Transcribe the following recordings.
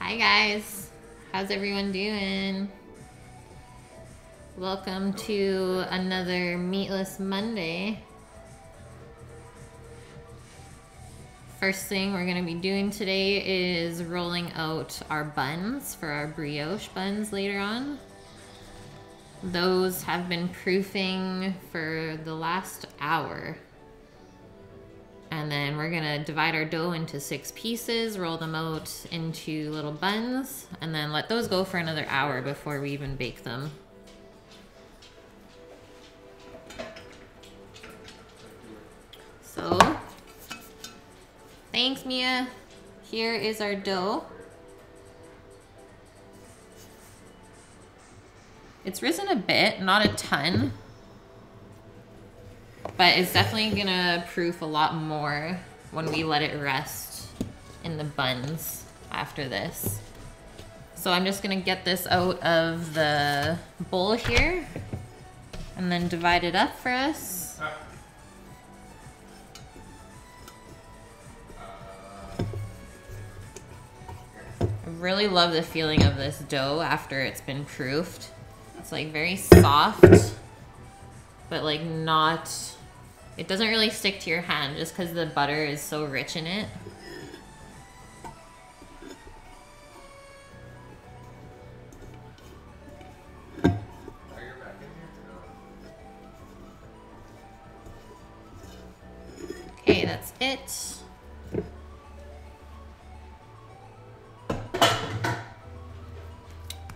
Hi guys, how's everyone doing? Welcome to another Meatless Monday. First thing we're going to be doing today is rolling out our buns for our brioche buns later on. Those have been proofing for the last hour. And then we're gonna divide our dough into 6 pieces, roll them out into little buns, and then let those go for another hour before we even bake them. So, thanks Mia. Here is our dough. It's risen a bit, not a ton. But it's definitely gonna proof a lot more when we let it rest in the buns after this. So I'm just gonna get this out of the bowl here and then divide it up for us. I really love the feeling of this dough after it's been proofed. It's like very soft, but like not... It doesn't really stick to your hand just because the butter is so rich in it. Okay, that's it.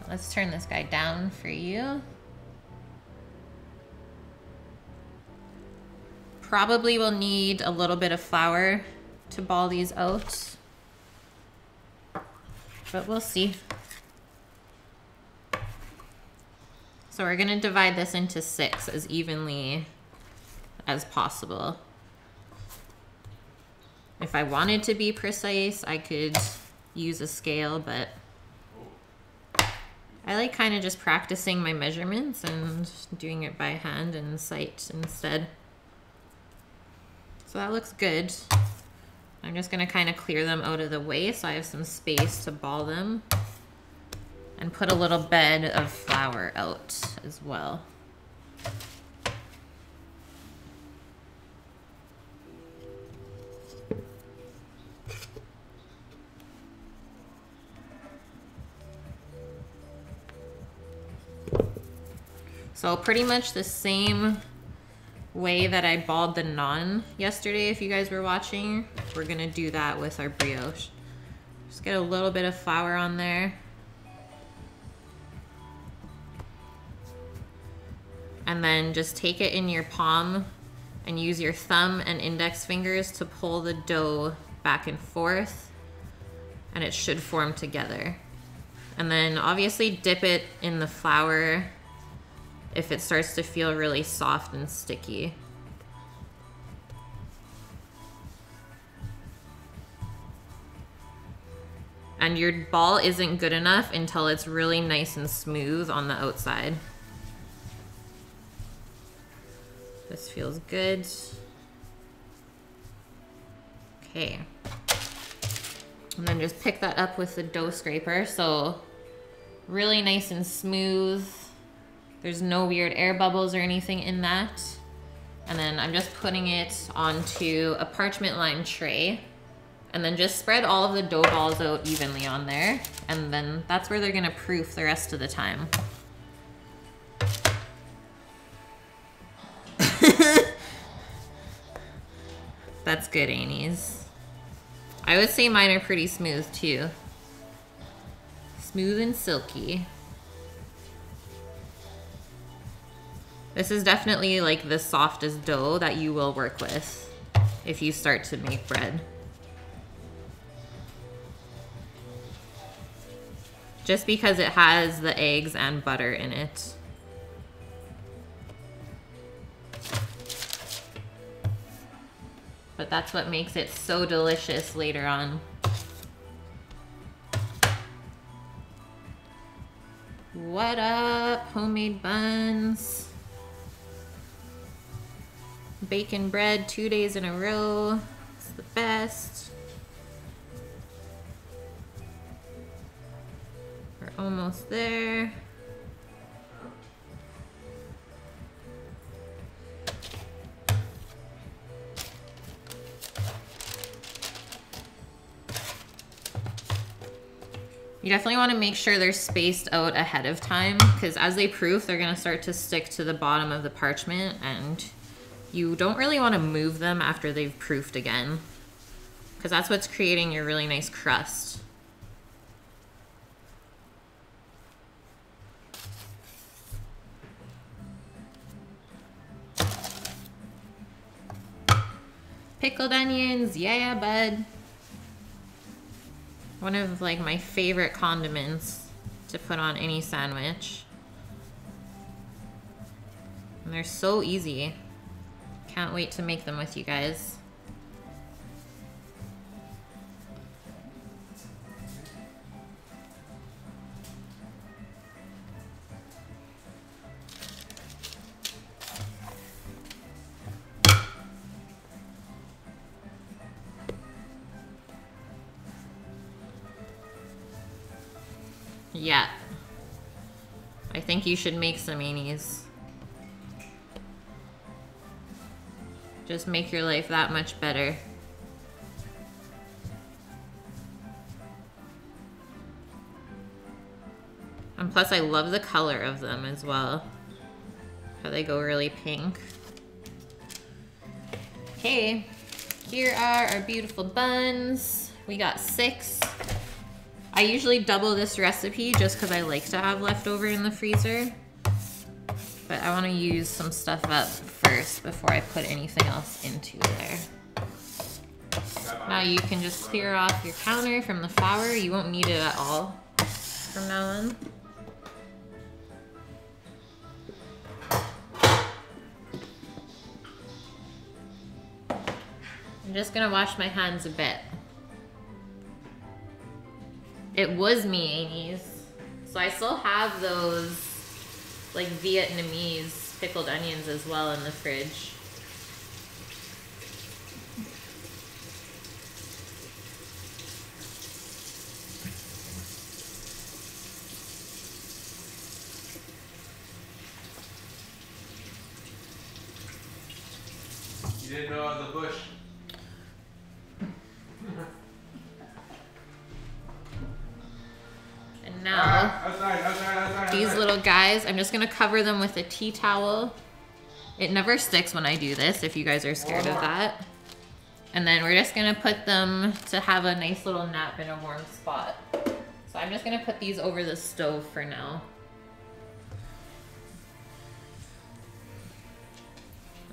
Let's turn this guy down for you. Probably will need a little bit of flour to ball these out, but we'll see. So we're gonna divide this into 6 as evenly as possible. If I wanted to be precise, I could use a scale, but I like kind of just practicing my measurements and doing it by hand and sight instead. So that looks good. I'm just gonna kind of clear them out of the way so I have some space to ball them and put a little bed of flour out as well. So pretty much the same way that I balled the naan yesterday, if you guys were watching, we're gonna do that with our brioche. Just get a little bit of flour on there. And then just take it in your palm and use your thumb and index fingers to pull the dough back and forth, and it should form together. And then obviously dip it in the flour if it starts to feel really soft and sticky. And your ball isn't good enough until it's really nice and smooth on the outside. This feels good. Okay. And then just pick that up with the dough scraper. So really nice and smooth. There's no weird air bubbles or anything in that. And then I'm just putting it onto a parchment lined tray. And then just spread all of the dough balls out evenly on there. And then that's where they're gonna proof the rest of the time. That's good, Annie's. I would say mine are pretty smooth too. Smooth and silky. This is definitely like the softest dough that you will work with if you start to make bread. Just because it has the eggs and butter in it. But that's what makes it so delicious later on. What up, homemade buns? Bacon bread 2 days in a row. It's the best. almost there. You definitely want to make sure they're spaced out ahead of time, because as they proof, they're going to start to stick to the bottom of the parchment, and you don't really want to move them after they've proofed again, because that's what's creating your really nice crust. Pickled onions, yeah, bud. One of like my favorite condiments to put on any sandwich. And they're so easy. Can't wait to make them with you guys. Yeah. I think you should make some Amy's. Just make your life that much better. And plus I love the color of them as well. How they go really pink. Okay, here are our beautiful buns. We got 6. I usually double this recipe just because I like to have leftover in the freezer. But I want to use some stuff up first before I put anything else into there. Now you can just clear off your counter from the flour. You won't need it at all from now on. I'm just gonna wash my hands a bit. It was me, Amy's. So I still have those like Vietnamese pickled onions as well in the fridge. You didn't know I was a bush. And now, outside. these little guys, I'm just gonna cover them with a tea towel. It never sticks when I do this, if you guys are scared of that. And then we're just gonna put them to have a nice little nap in a warm spot. So I'm just gonna put these over the stove for now.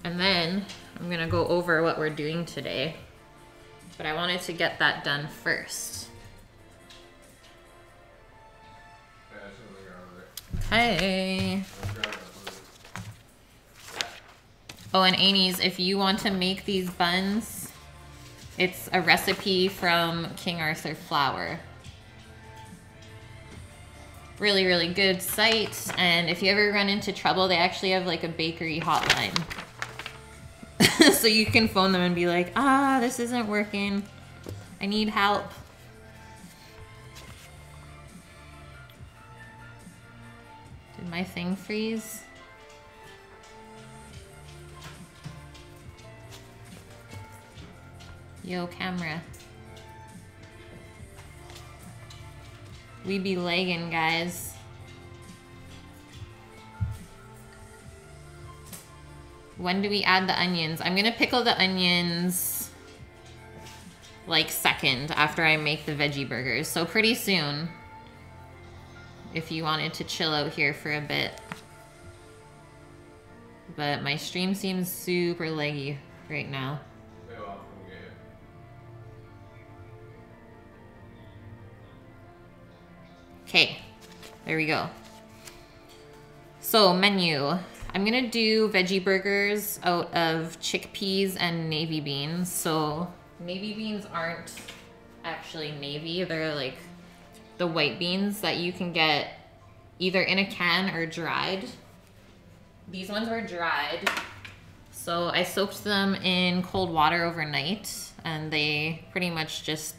And then I'm gonna go over what we're doing today. But I wanted to get that done first. Hey. Oh, and Amy's, if you want to make these buns, it's a recipe from King Arthur Flour. Really, really good site. And if you ever run into trouble, they actually have like a bakery hotline. So you can phone them and be like, ah, this isn't working. I need help. Did my thing freeze? Yo, camera. We be lagging, guys. When do we add the onions? I'm gonna pickle the onions like second after I make the veggie burgers. So pretty soon, if you wanted to chill out here for a bit. But my stream seems super laggy right now. Okay, there we go. So menu. I'm gonna do veggie burgers out of chickpeas and navy beans. So navy beans aren't actually navy. They're like the white beans that you can get either in a can or dried. These ones were dried. So I soaked them in cold water overnight, and they pretty much just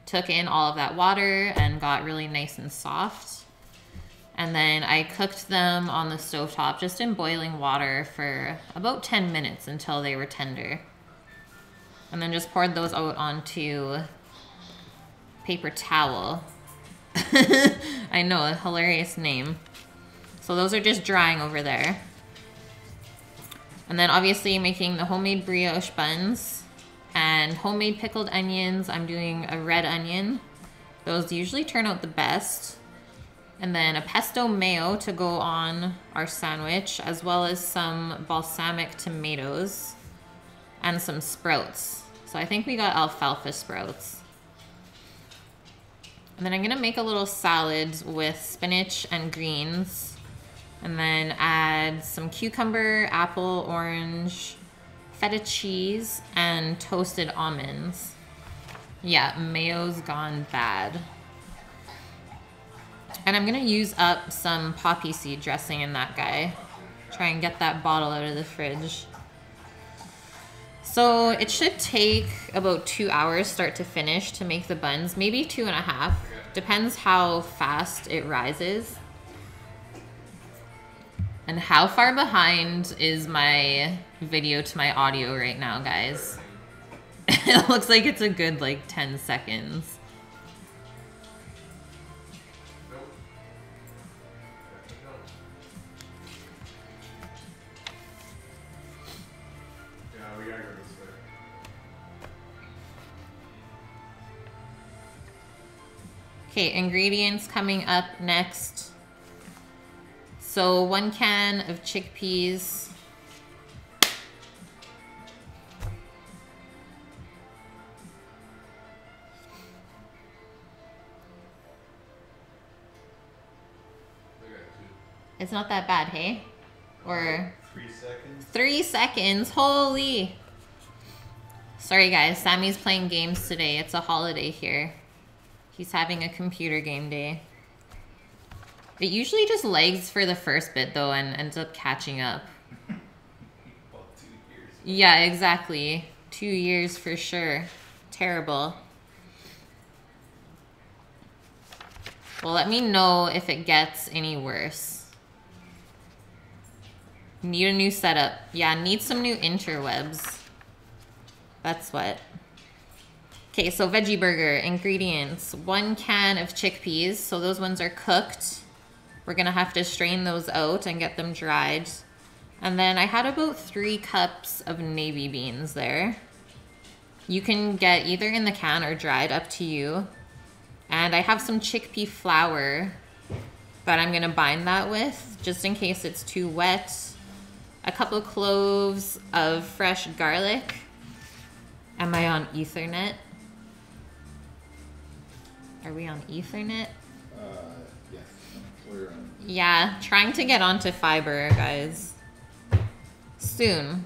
took in all of that water and got really nice and soft. And then I cooked them on the stovetop just in boiling water for about 10 minutes until they were tender. And then just poured those out onto paper towel. I know, a hilarious name. So those are just drying over there. And then obviously making the homemade brioche buns and homemade pickled onions. I'm doing a red onion. Those usually turn out the best. And then a pesto mayo to go on our sandwich, as well as some balsamic tomatoes and some sprouts. So I think we got alfalfa sprouts. And then I'm gonna make a little salad with spinach and greens, and then add some cucumber, apple, orange, feta cheese, and toasted almonds. Yeah, mayo's gone bad. And I'm gonna use up some poppy seed dressing in that guy. Try and get that bottle out of the fridge. So it should take about 2 hours start to finish to make the buns, maybe 2.5. Depends how fast it rises. And how far behind is my video to my audio right now, guys? It looks like it's a good like 10 seconds. Okay, ingredients coming up next. So 1 can of chickpeas. It's not that bad, hey? Or 3 seconds. 3 seconds, holy. Sorry guys, Sammy's playing games today. It's a holiday here. He's having a computer game day. It usually just lags for the first bit though and ends up catching up. Well, 2 years. Yeah, exactly. 2 years for sure. Terrible. Well, let me know if it gets any worse. Need a new setup. Yeah, need some new interwebs. That's what. Okay, so veggie burger, ingredients. 1 can of chickpeas, so those ones are cooked. We're gonna have to strain those out and get them dried. And then I had about 3 cups of navy beans there. You can get either in the can or dried, up to you. And I have some chickpea flour that I'm gonna bind that with, just in case it's too wet. A couple cloves of fresh garlic. Am I on Ethernet? Are we on Ethernet? Yes. We're on. Yeah, trying to get onto fiber, guys. Soon.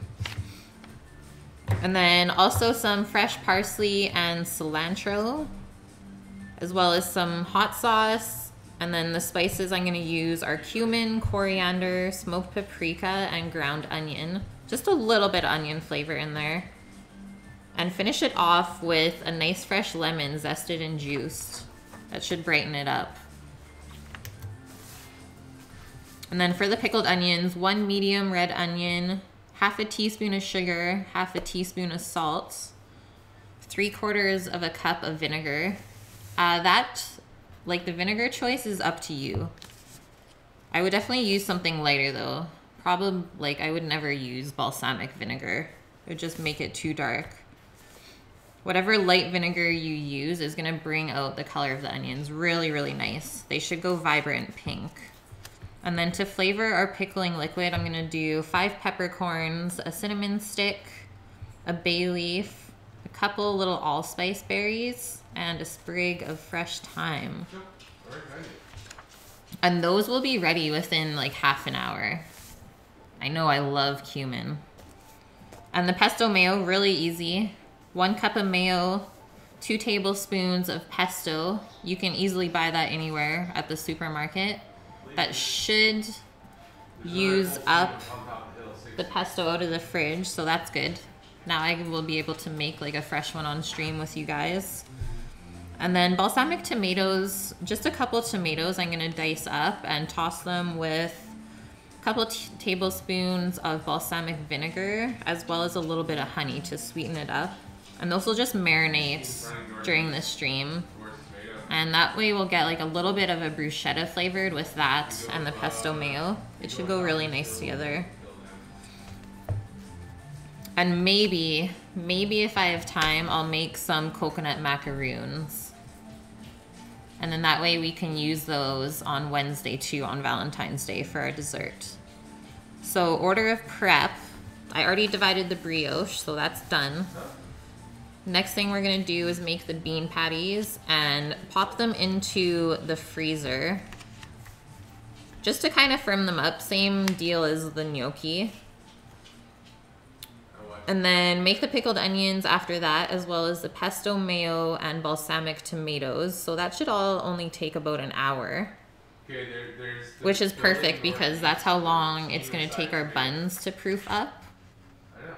And then also some fresh parsley and cilantro, as well as some hot sauce. And then the spices I'm gonna use are cumin, coriander, smoked paprika, and ground onion. Just a little bit of onion flavor in there. And finish it off with a nice fresh lemon, zested and juiced. That should brighten it up. And then for the pickled onions, 1 medium red onion, half a teaspoon of sugar, half a teaspoon of salt, 3/4 of a cup of vinegar. Like the vinegar choice is up to you. I would definitely use something lighter though. Probably, like I would never use balsamic vinegar. It would just make it too dark. Whatever light vinegar you use is gonna bring out the color of the onions really, really nice. They should go vibrant pink. And then to flavor our pickling liquid, I'm gonna do 5 peppercorns, a cinnamon stick, a bay leaf, a couple little allspice berries, and a sprig of fresh thyme. And those will be ready within like half an hour. I know I love cumin. And the pesto mayo, really easy. 1 cup of mayo, 2 tablespoons of pesto. You can easily buy that anywhere at the supermarket. That should use up the pesto out of the fridge, so that's good. Now I will be able to make like a fresh one on stream with you guys. And then balsamic tomatoes, just a couple tomatoes I'm gonna dice up and toss them with a couple tablespoons of balsamic vinegar, as well as a little bit of honey to sweeten it up. And those will just marinate during the stream. And that way we'll get like a little bit of a bruschetta flavored with that and the pesto mayo. It should go really nice together. And maybe if I have time, I'll make some coconut macaroons. And then that way we can use those on Wednesday too, on Valentine's Day for our dessert. So order of prep, I already divided the brioche, so that's done. Next thing we're gonna do is make the bean patties and pop them into the freezer just to kind of firm them up. Same deal as the gnocchi. And then make the pickled onions after that, as well as the pesto mayo and balsamic tomatoes. So that should all only take about an hour. Okay, which is perfect because that's how long it's gonna take our buns to proof up. I know.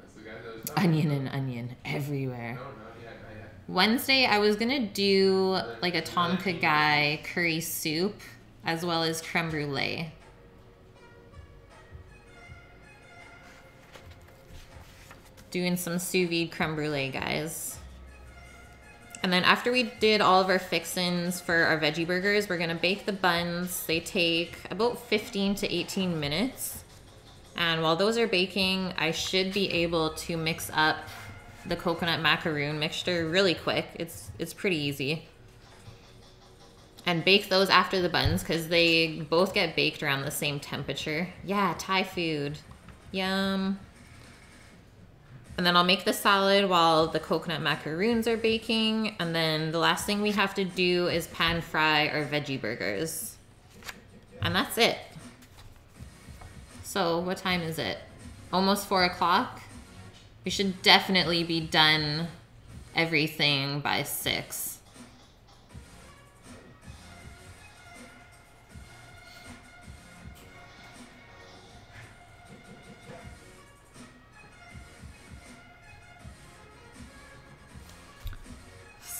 That's the guy that was talking. Onion and onion everywhere. No, not yet. Wednesday, I was gonna do like a Tom Kha Gai curry soup, as well as creme brulee. Doing some sous vide creme brulee, guys. And then after we did all of our fixins for our veggie burgers, we're gonna bake the buns. They take about 15 to 18 minutes. And while those are baking, I should be able to mix up the coconut macaroon mixture really quick. It's pretty easy. And bake those after the buns because they both get baked around the same temperature. Yeah, Thai food. Yum. And then I'll make the salad while the coconut macaroons are baking. And then the last thing we have to do is pan fry our veggie burgers. And that's it. So what time is it? Almost 4 o'clock? We should definitely be done everything by 6.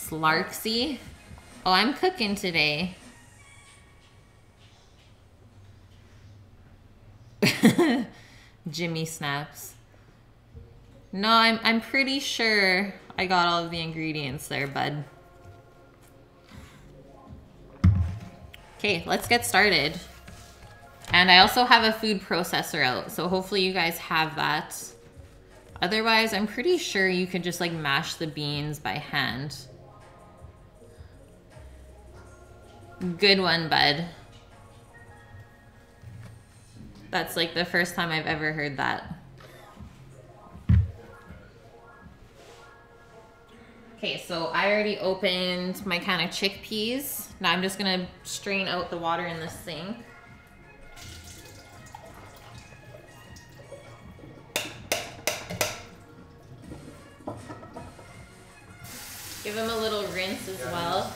Slarksy. Oh, I'm cooking today. Jimmy snaps. No, I'm pretty sure I got all of the ingredients there, bud. Okay, let's get started. And I also have a food processor out, so hopefully you guys have that. Otherwise, I'm pretty sure you could just like mash the beans by hand. Good one, bud. That's like the first time I've ever heard that. Okay, so I already opened my can of chickpeas. Now I'm just gonna strain out the water in the sink. Give them a little rinse as well.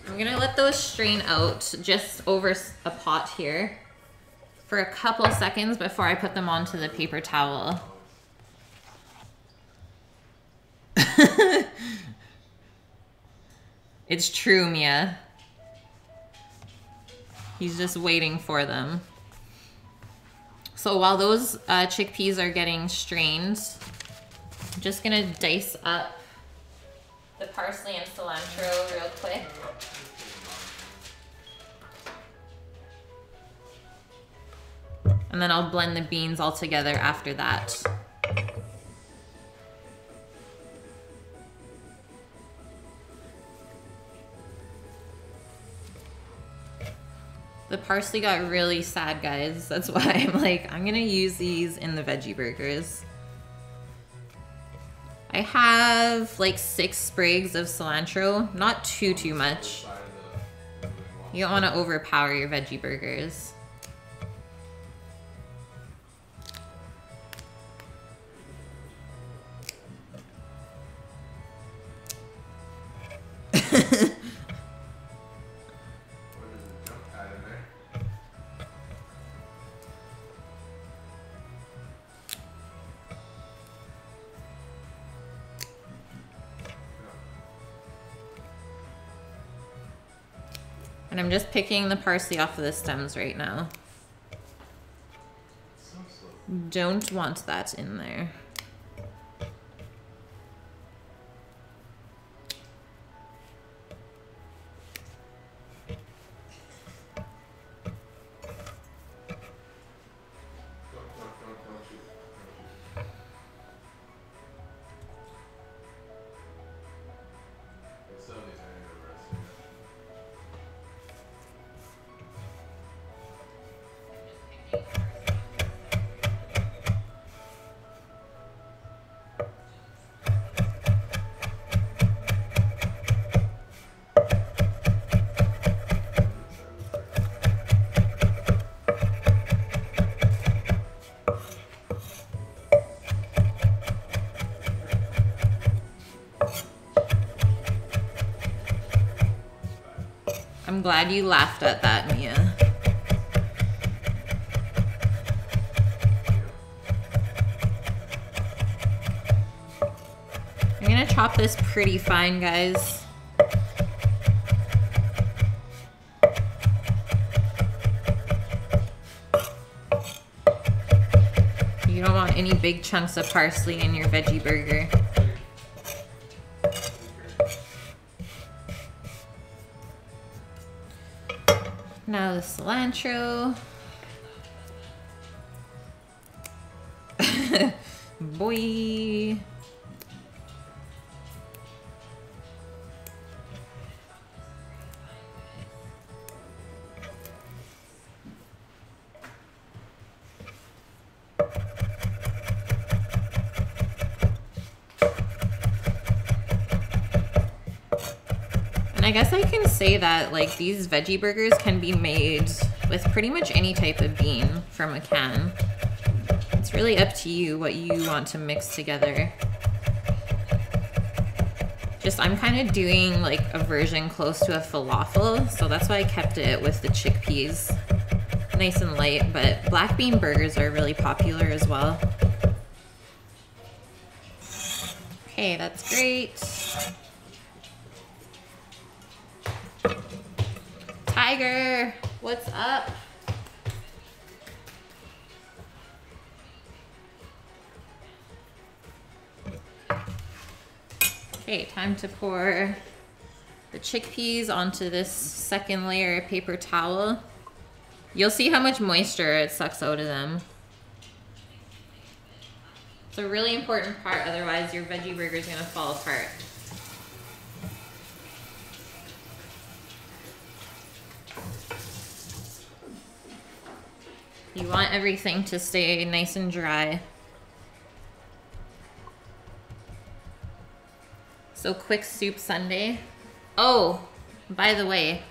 I'm gonna let those strain out just over a pot here for a couple seconds before I put them onto the paper towel. It's true, Mia. He's just waiting for them. So while those chickpeas are getting strained, I'm just gonna dice up the parsley and cilantro real quick. And then I'll blend the beans all together after that. The parsley got really sad, guys. That's why I'm like, I'm gonna use these in the veggie burgers. I have like 6 sprigs of cilantro, not too much. You don't want to overpower your veggie burgers. And I'm just picking the parsley off of the stems right now. So slow. Don't want that in there. Don't shoot. It's so amazing. I know the rest. I'm glad you laughed at that, Mia. I'm gonna chop this pretty fine, guys. You don't want any big chunks of parsley in your veggie burger. Now the cilantro. Boy. And I guess I can say that like these veggie burgers can be made with pretty much any type of bean from a can. It's really up to you what you want to mix together. Just I'm kind of doing like a version close to a falafel, so that's why I kept it with the chickpeas. Nice and light, but black bean burgers are really popular as well. Okay, that's great. Tiger, what's up? Okay, time to pour the chickpeas onto this second layer of paper towel. You'll see how much moisture it sucks out of them. It's a really important part, otherwise your veggie burger is gonna fall apart. You want everything to stay nice and dry. So quick soup Sunday. Oh, by the way,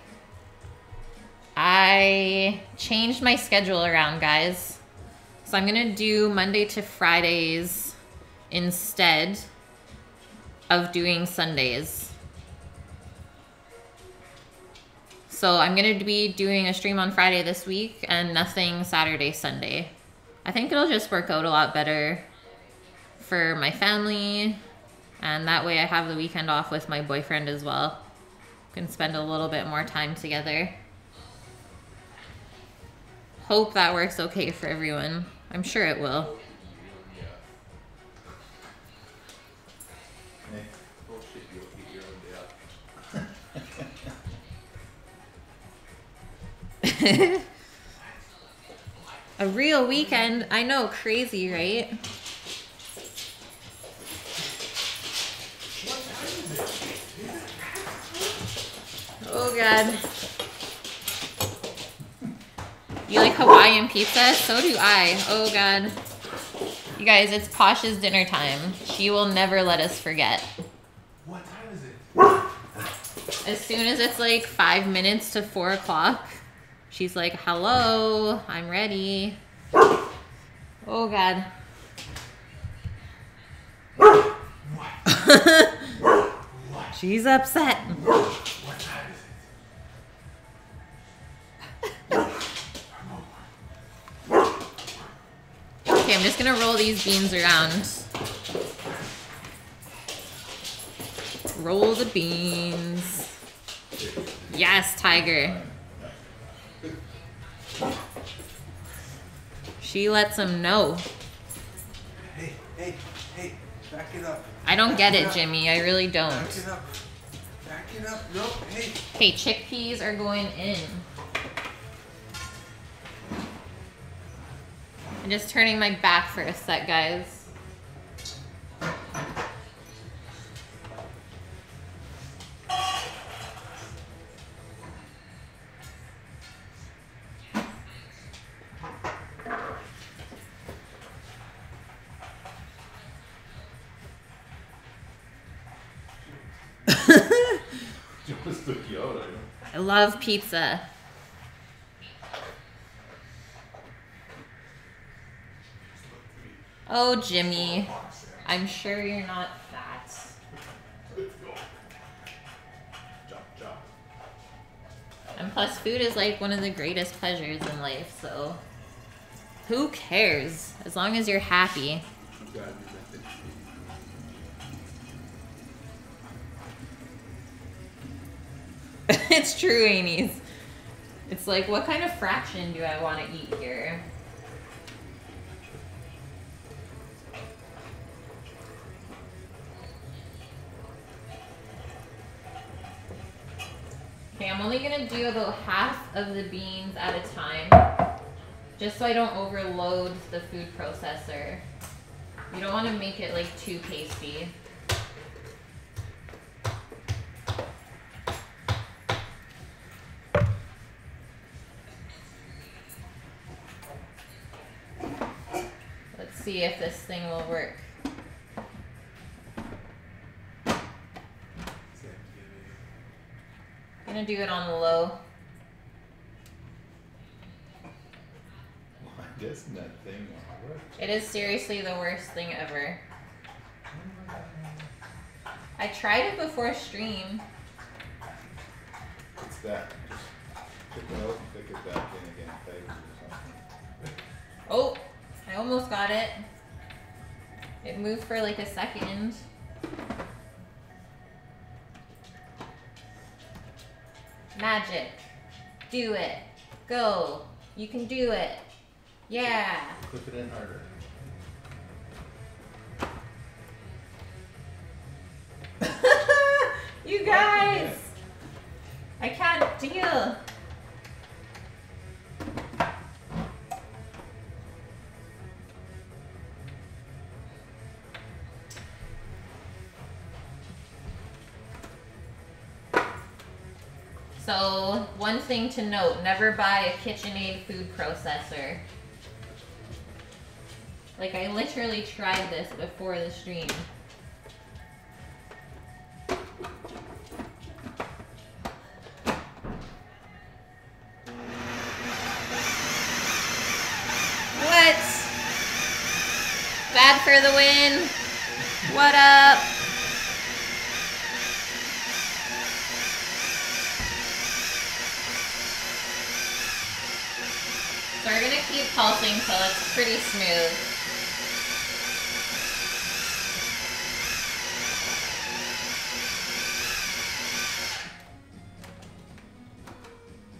I changed my schedule around, guys. So I'm gonna do Monday to Fridays instead of doing Sundays. So I'm gonna be doing a stream on Friday this week and nothing Saturday, Sunday. I think it'll just work out a lot better for my family, and that way I have the weekend off with my boyfriend as well. Can spend a little bit more time together. Hope that works okay for everyone. I'm sure it will. Bullshit, you'll eat your own day up. A real weekend. I know, crazy, right? Oh God. You like Hawaiian pizza? So do I. Oh God. You guys, it's Posh's dinner time. She will never let us forget. What time is it? As soon as it's like 5 minutes to 4 o'clock, she's like, hello, I'm ready. Oh God. What? She's upset. What time is it? Okay, I'm just gonna roll these beans around. Roll the beans. Yes, Tiger. She lets him know. Hey, hey, hey, back it up. I don't get Back it, up. Jimmy. I really don't. Back it up. Back it up. No, hey. Okay, chickpeas are going in. I'm just turning my back for a sec, guys. Just took you out, I know. I love pizza. Oh, Jimmy. I'm sure you're not fat. Let's go. Jump, jump. And plus, food is like one of the greatest pleasures in life, so who cares? As long as you're happy. You gotta do that thing. It's true, Amy's. It's like, what kind of fraction do I want to eat here? Okay, I'm only gonna do about half of the beans at a time, just so I don't overload the food processor. You don't want to make it like too pasty. Let's see if this thing will work. I'm gonna do it on low. Why doesn't that thing work? It is seriously the worst thing ever. I tried it before stream. It's that. Just pick it out and pick it back in again, tight or something. Oh, I almost got it. It moved for like a second. Magic. Do it. Go. You can do it. Yeah. Clip it in harder. You guys. I can't deal. So, one thing to note, never buy a KitchenAid food processor. Like, I literally tried this before the stream. What? Bad for the win. What up? So we're gonna keep pulsing till it's pretty smooth.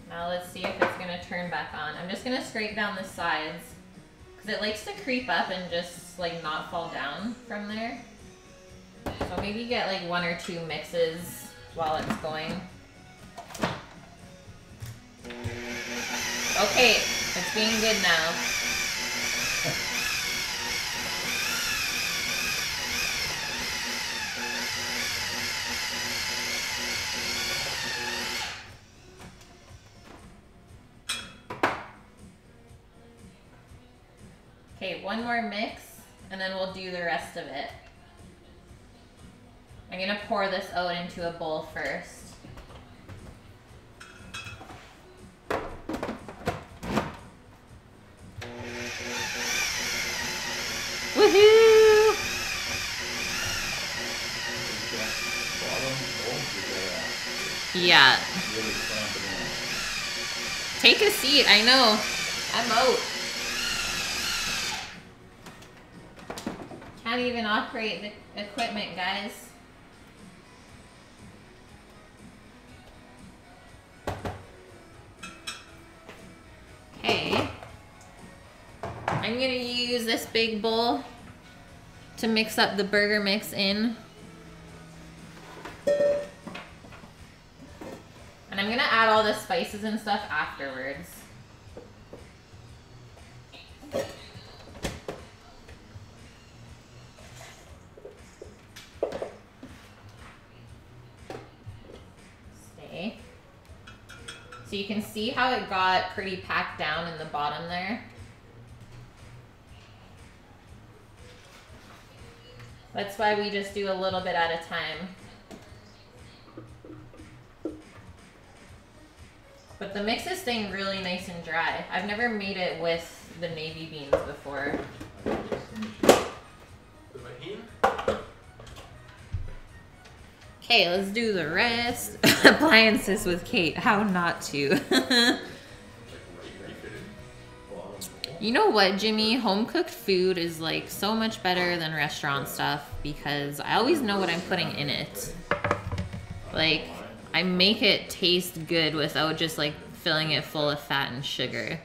Now let's see if it's gonna turn back on. I'm just gonna scrape down the sides because it likes to creep up and just like not fall down from there. So maybe get like 1 or 2 mixes while it's going. Okay, it's being good now. Okay, 1 more mix, and then we'll do the rest of it. I'm gonna pour this out into a bowl first. Woohoo! Yeah. Take a seat, I know. I'm out. Can't even operate the equipment, guys. Okay. I I'm gonna use this big bowl to mix up the burger mix in. And I'm gonna add all the spices and stuff afterwards. Stay. So you can see how it got pretty packed down in the bottom there. That's why we just do a little bit at a time. But the mix is staying really nice and dry. I've never made it with the navy beans before. Okay, let's do the rest. Appliances with Kate. How not to. You know what, Jimmy? Home cooked food is like so much better than restaurant stuff because I always know what I'm putting in it. Like, I make it taste good without just like filling it full of fat and sugar.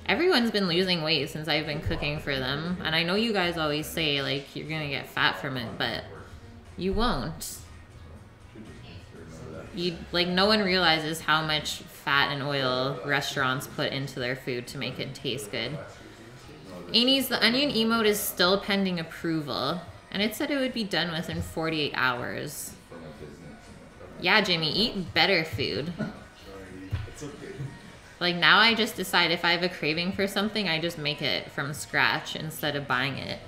Everyone's been losing weight since I've been cooking for them. And I know you guys always say like you're gonna get fat from it, but you won't. Like no one realizes how much fat and oil restaurants put into their food to make it taste good. Annie's, the onion emote is still pending approval. And it said it would be done within 48 hours. Yeah, Jimmy, eat better food. Like now I just decide if I have a craving for something, I just make it from scratch instead of buying it.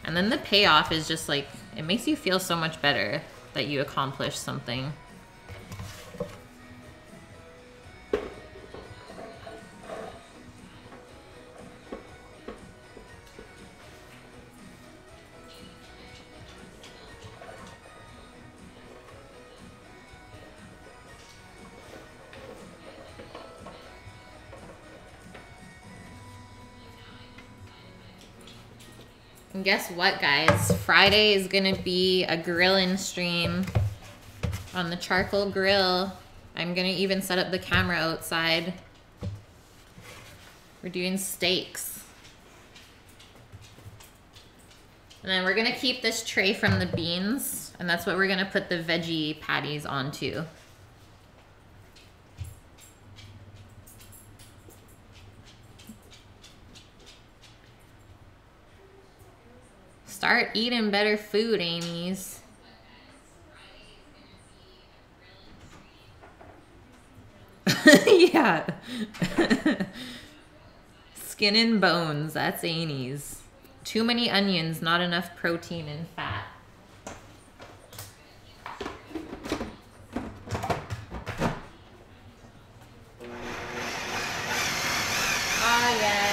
And then the payoff is just like, it makes you feel so much better that you accomplished something. And guess what, guys? Friday is gonna be a grilling stream on the charcoal grill. I'm gonna even set up the camera outside. We're doing steaks. And then we're gonna keep this tray from the beans, and that's what we're gonna put the veggie patties onto. Start eating better food, Amy's. Yeah. Skin and bones, that's Amy's. Too many onions, not enough protein and fat. Oh, yeah.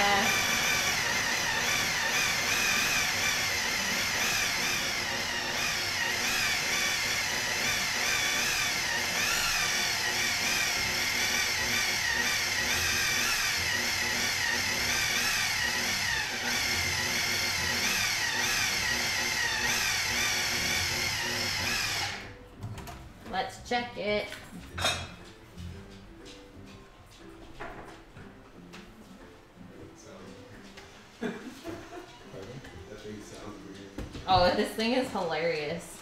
Let's check it. Oh, this thing is hilarious.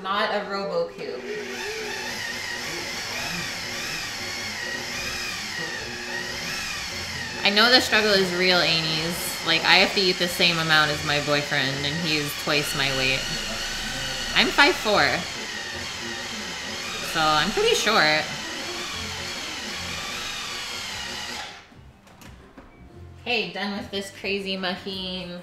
Not a RoboCube. I know the struggle is real, Amy's. Like, I have to eat the same amount as my boyfriend, and he's twice my weight. I'm 5'4". So I'm pretty short. Hey, done with this crazy mahine.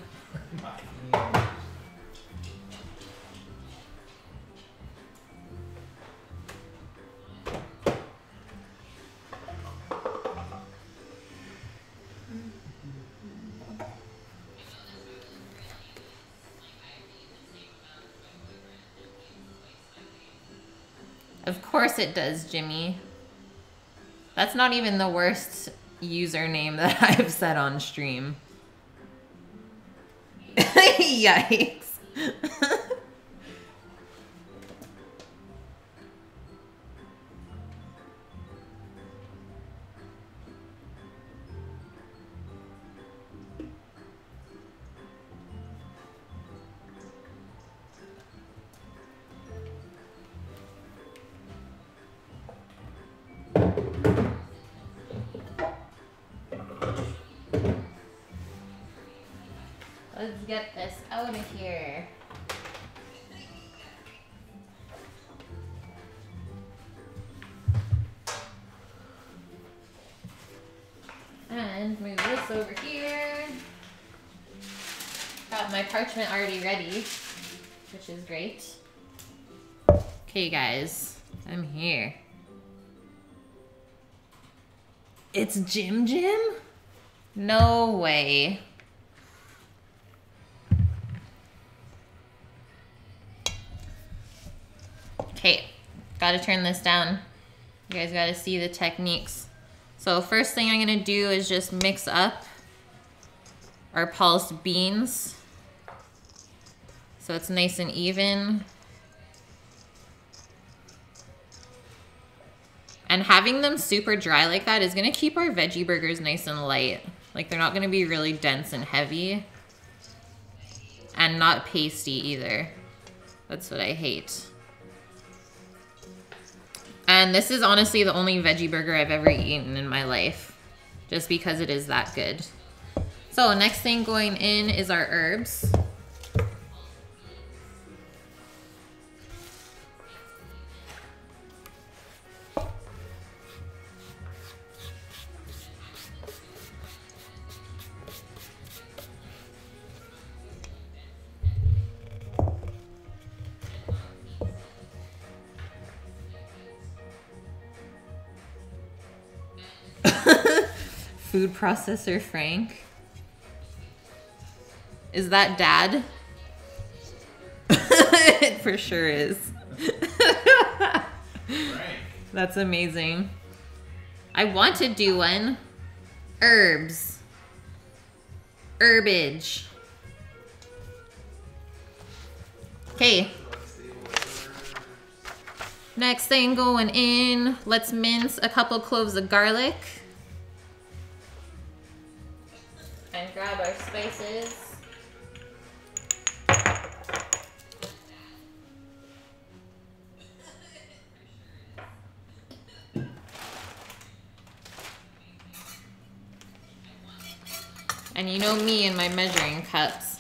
Of course it does, Jimmy. That's not even the worst username that I've said on stream. Yikes. Let's get this out of here. And move this over here. Got my parchment already ready, which is great. Okay guys, I'm here. It's Jim Jim? No way. Okay, gotta turn this down. You guys gotta see the techniques. So first thing I'm gonna do is just mix up our pulsed beans so it's nice and even. And having them super dry like that is gonna keep our veggie burgers nice and light. Like they're not gonna be really dense and heavy. And not pasty either. That's what I hate. And this is honestly the only veggie burger I've ever eaten in my life. Just because it is that good. So next thing going in is our herbs. Food processor Frank. Is that Dad? It for sure is. Frank. That's amazing. I want to do one. Herbs. Herbage. Okay. Next thing going in, let's mince a couple cloves of garlic. And grab our spices. And you know me and my measuring cups.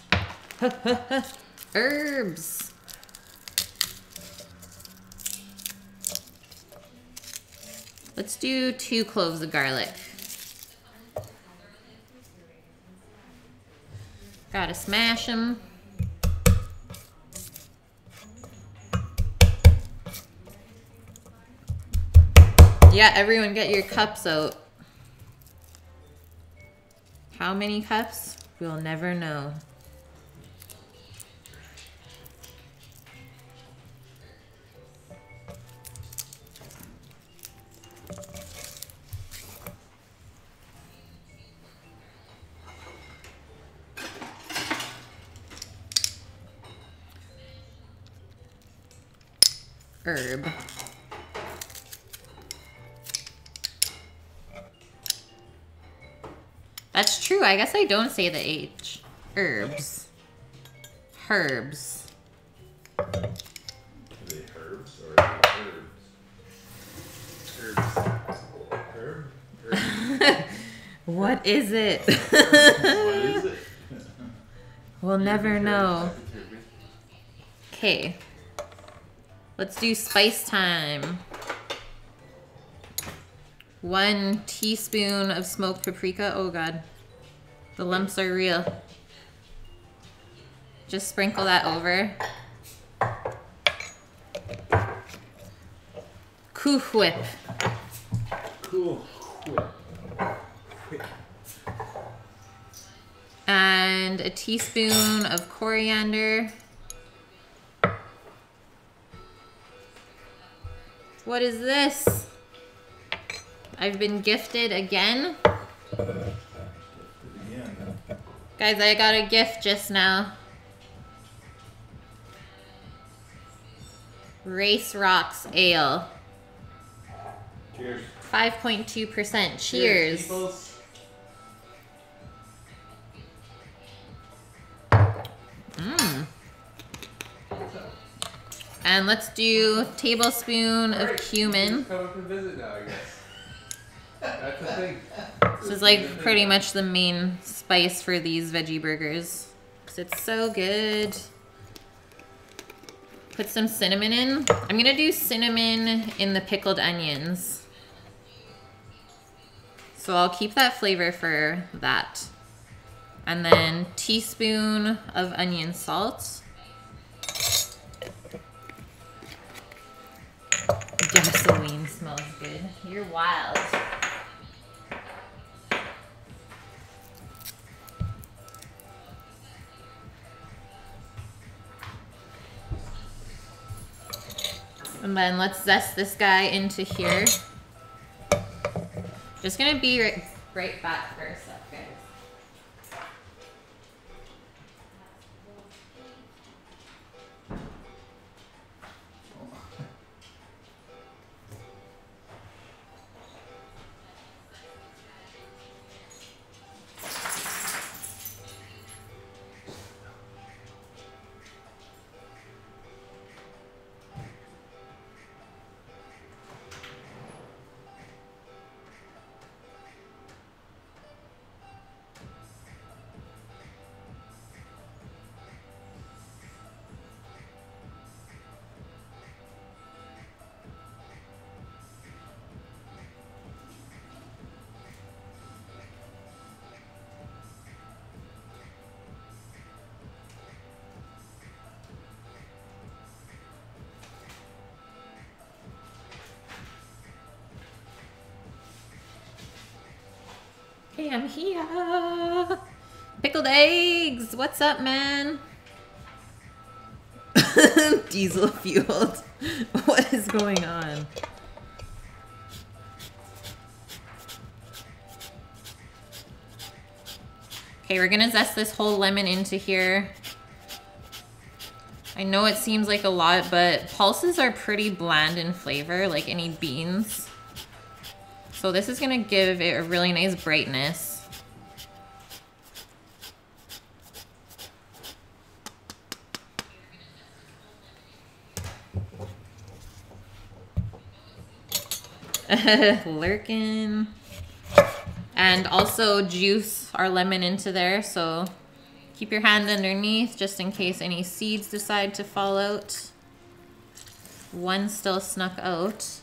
Herbs. Let's do 2 cloves of garlic. Gotta smash them. Yeah, everyone get your cups out. How many cups? We'll never know. Herb. That's true. I guess I don't say the H. Herbs. Herbs. Are they herbs or are they herbs? Herbs. Herb? What is it? What is it? We'll never know. Okay. Let's do spice time. 1 teaspoon of smoked paprika. Oh God, the lumps are real. Just sprinkle that over. Cool whip. Cool whip. And a teaspoon of coriander. What is this? I've been gifted again. Guys, I got a gift just now. Race Rocks Ale. Cheers. 5.2%. Cheers. Peoples. And let's do a tablespoon of cumin. Come up and visit now, I guess. That's the thing. This is like pretty much the main spice for these veggie burgers. toast. It's so good. Put some cinnamon in. I'm gonna do cinnamon in the pickled onions. So I'll keep that flavor for that. And then teaspoon of onion salt. Gasoline smells good. You're wild. And then let's zest this guy into here. Just gonna be right back for a sec, guys. Hey, I'm here. Pickled eggs. What's up, man? Diesel fueled. What is going on? Okay, we're gonna zest this whole lemon into here. I know it seems like a lot, but pulses are pretty bland in flavor, like any beans. So this is gonna give it a really nice brightness. Lurkin. And also juice our lemon into there, so keep your hand underneath just in case any seeds decide to fall out. One still snuck out.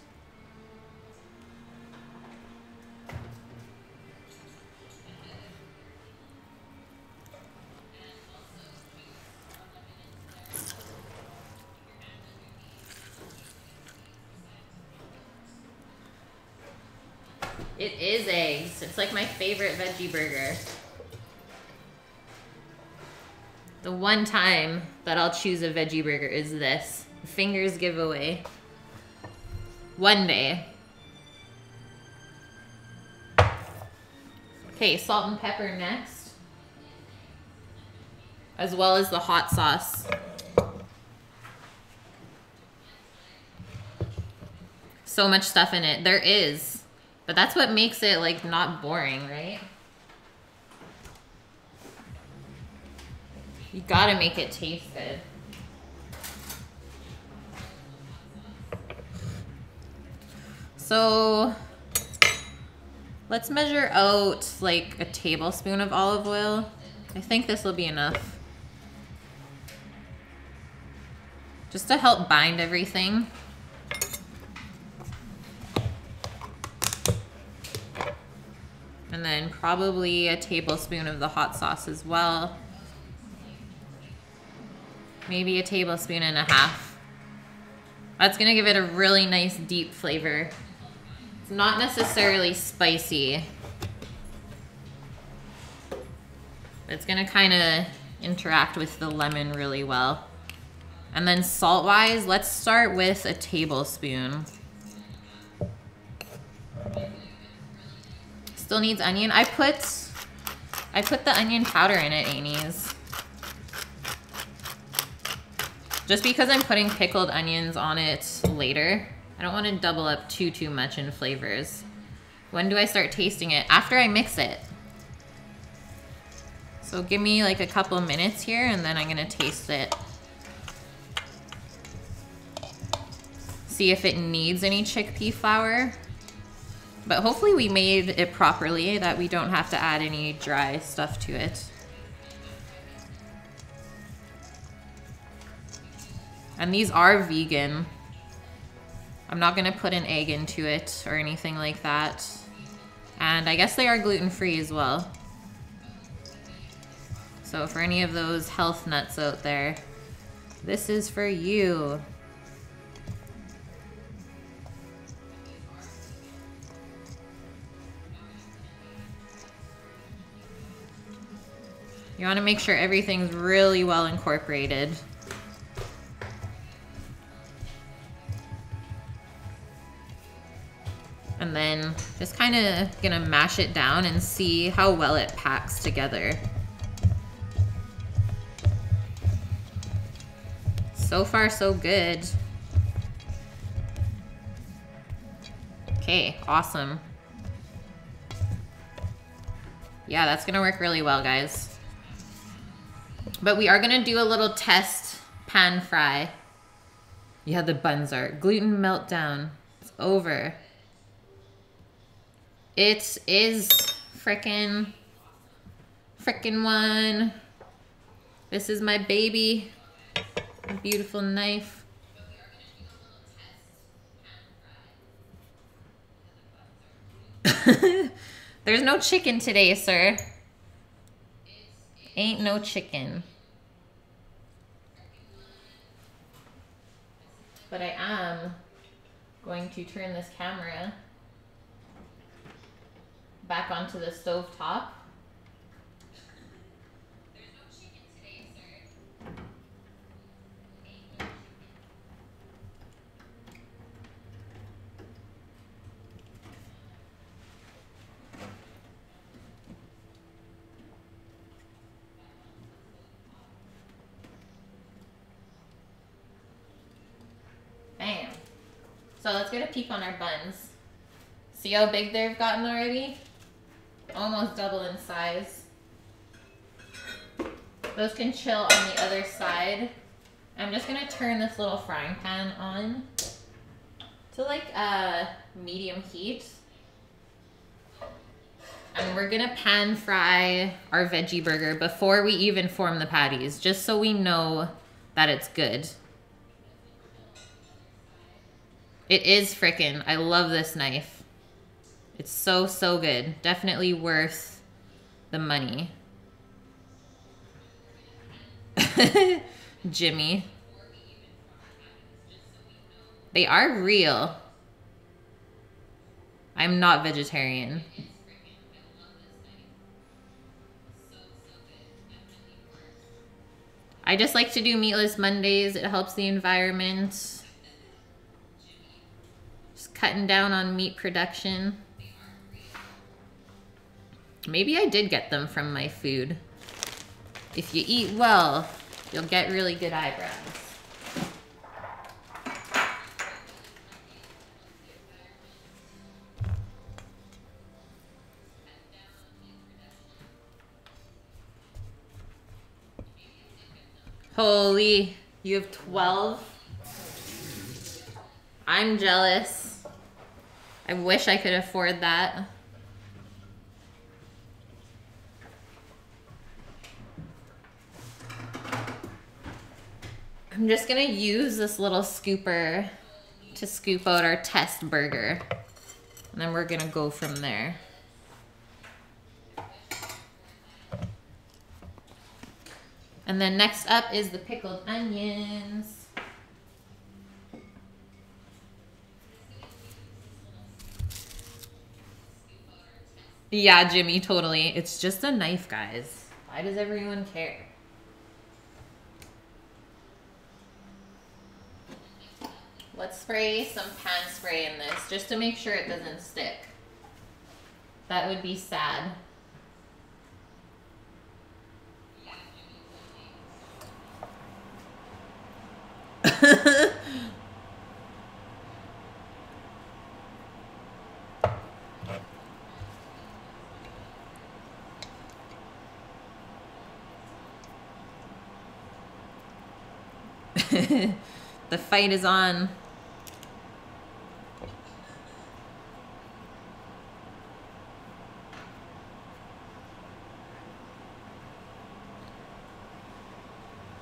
It is eggs. It's like my favorite veggie burger. The one time that I'll choose a veggie burger is this. Fingers giveaway. One day. Okay, salt and pepper next. As well as the hot sauce. So much stuff in it. There is. But that's what makes it like not boring, right? You gotta make it taste good. So let's measure out like a tablespoon of olive oil. I think this will be enough. Just to help bind everything. And then probably a tablespoon of the hot sauce as well. Maybe a tablespoon and a half. That's gonna give it a really nice deep flavor. It's not necessarily spicy. It's gonna kind of interact with the lemon really well. And then salt-wise, let's start with a tablespoon. Still needs onion. I put the onion powder in it, Amy's. Just because I'm putting pickled onions on it later. I don't want to double up too much in flavors. When do I start tasting it? After I mix it. So give me like a couple minutes here and then I'm gonna taste it. See if it needs any chickpea flour. But hopefully we made it properly, that we don't have to add any dry stuff to it. And these are vegan. I'm not gonna put an egg into it or anything like that. And I guess they are gluten-free as well. So for any of those health nuts out there, this is for you. You want to make sure everything's really well incorporated. And then just kind of gonna mash it down and see how well it packs together. So far, so good. Okay, awesome. Yeah, that's gonna work really well, guys. But we are gonna do a little test pan fry. Yeah, the buns are. Gluten meltdown. It's over. It is frickin' one. This is my baby. A beautiful knife. There's no chicken today, sir. Ain't no chicken. But I am going to turn this camera back onto the stove top. There's no chicken today, sir. Ain't no chicken. Bam. So let's get a peek on our buns. See how big they've gotten already? Almost double in size. Those can chill on the other side. I'm just gonna turn this little frying pan on to like medium heat. And we're gonna pan fry our veggie burger before we even form the patties, just so we know that it's good. It is frickin'. I love this knife. It's so, so good. Definitely worth the money. Jimmy. They are real. I'm not vegetarian. I just like to do meatless Mondays. It helps the environment. Just cutting down on meat production. Maybe I did get them from my food. If you eat well, you'll get really good eyebrows. Holy, you have 12? I'm jealous. I wish I could afford that. I'm just gonna use this little scooper to scoop out our test burger. And then we're gonna go from there. And then next up is the pickled onions. Yeah, Jimmy, totally. It's just a knife, guys. Why does everyone care? Let's spray some pan spray in this just to make sure it doesn't stick. That would be sad. The fight is on.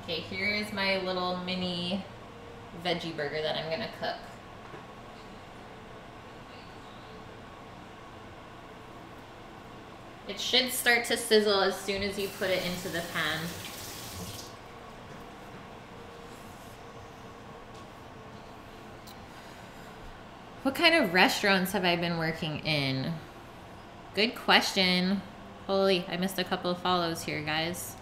Okay, here is my little mini veggie burger that I'm gonna cook. It should start to sizzle as soon as you put it into the pan. What kind of restaurants have I been working in? Good question. Holy, I missed a couple of follows here, guys.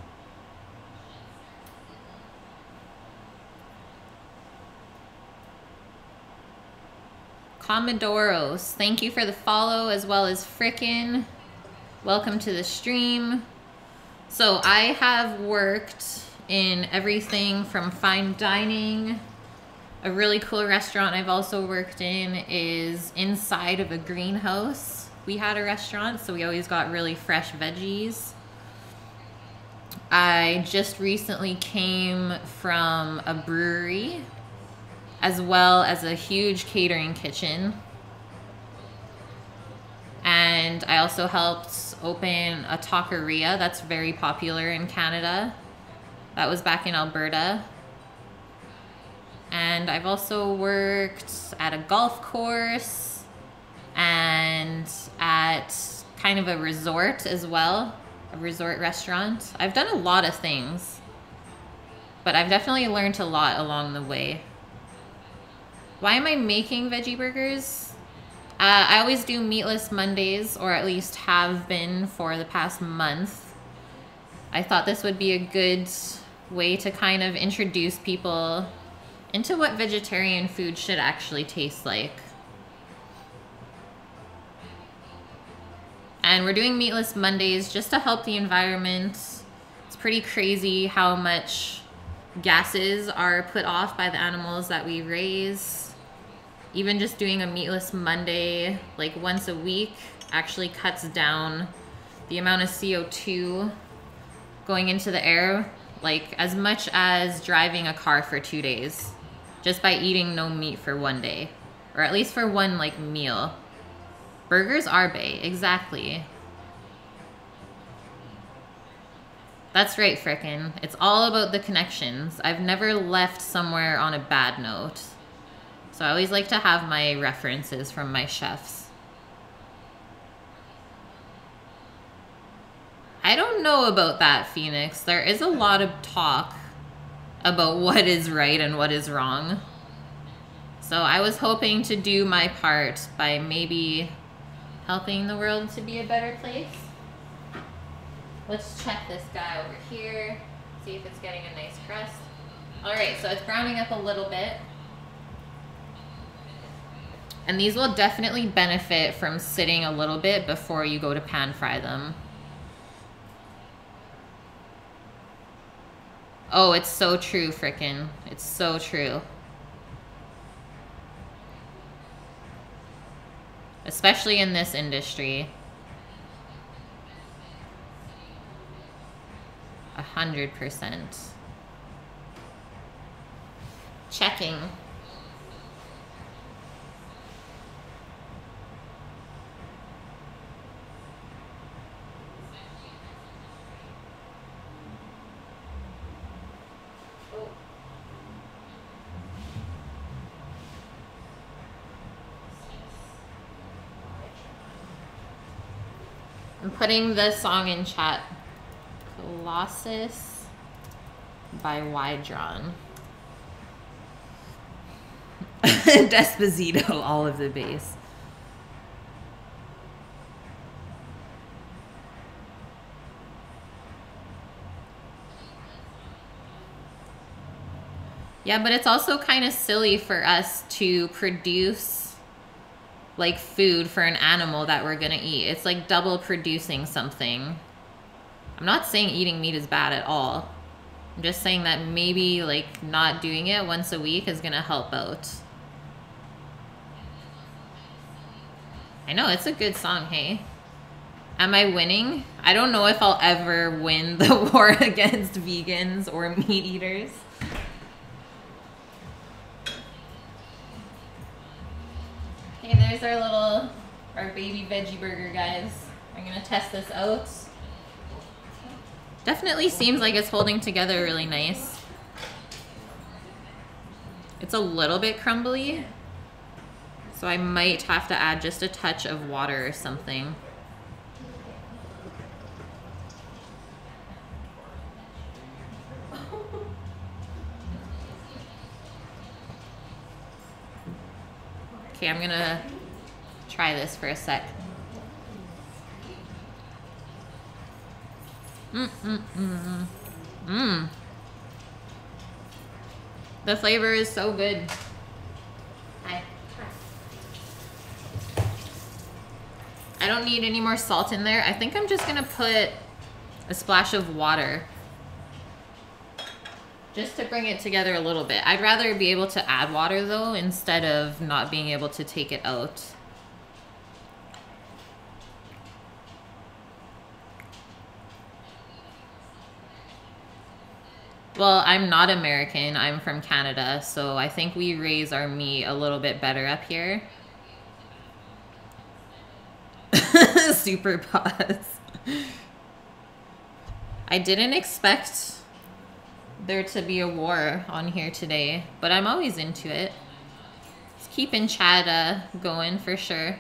Commodoros, thank you for the follow, as well as Frickin'. Welcome to the stream. So I have worked in everything from fine dining. A really cool restaurant I've also worked in is inside of a greenhouse. We had a restaurant, so we always got really fresh veggies. I just recently came from a brewery, as well as a huge catering kitchen. And I also helped open a taqueria that's very popular in Canada. That was back in Alberta. And I've also worked at a golf course and at kind of a resort as well, a resort restaurant. I've done a lot of things, but I've definitely learned a lot along the way. Why am I making veggie burgers? I always do meatless Mondays, or at least have been for the past month. I thought this would be a good way to kind of introduce people into what vegetarian food should actually taste like. And we're doing meatless Mondays just to help the environment. It's pretty crazy how much gases are put off by the animals that we raise. Even just doing a meatless Monday like once a week actually cuts down the amount of CO2 going into the air, like as much as driving a car for 2 days, just by eating no meat for 1 day, or at least for one like meal. Burgers are bae, exactly. That's right, frickin'. It's all about the connections. I've never left somewhere on a bad note. So I always like to have my references from my chefs. I don't know about that, Phoenix. There is a lot of talk about what is right and what is wrong. So I was hoping to do my part by maybe helping the world to be a better place. Let's check this guy over here, see if it's getting a nice crust. All right, so it's browning up a little bit. And these will definitely benefit from sitting a little bit before you go to pan fry them. Oh, it's so true, frickin'. It's so true. Especially in this industry. 100%. Checking. I'm putting the song in chat. Colossus by Wydron. Despacito, all of the bass. Yeah, but it's also kind of silly for us to produce like food for an animal that we're gonna eat. It's like double producing something. I'm not saying eating meat is bad at all. I'm just saying that maybe like not doing it once a week is gonna help out. I know, it's a good song, hey? Am I winning? I don't know if I'll ever win the war against vegans or meat eaters. Okay, there's our baby veggie burger, guys. I'm gonna test this out. Definitely seems like it's holding together really nice. It's a little bit crumbly, so I might have to add just a touch of water or something. Okay, I'm gonna try this for a sec. The flavor is so good. Hi. I don't need any more salt in there. I think I'm just gonna put a splash of water just to bring it together a little bit. I'd rather be able to add water though, instead of not being able to take it out. Well, I'm not American, I'm from Canada, so I think we raise our meat a little bit better up here. Super pause. I didn't expect there to be a war on here today, but I'm always into it. It's keeping chat going for sure.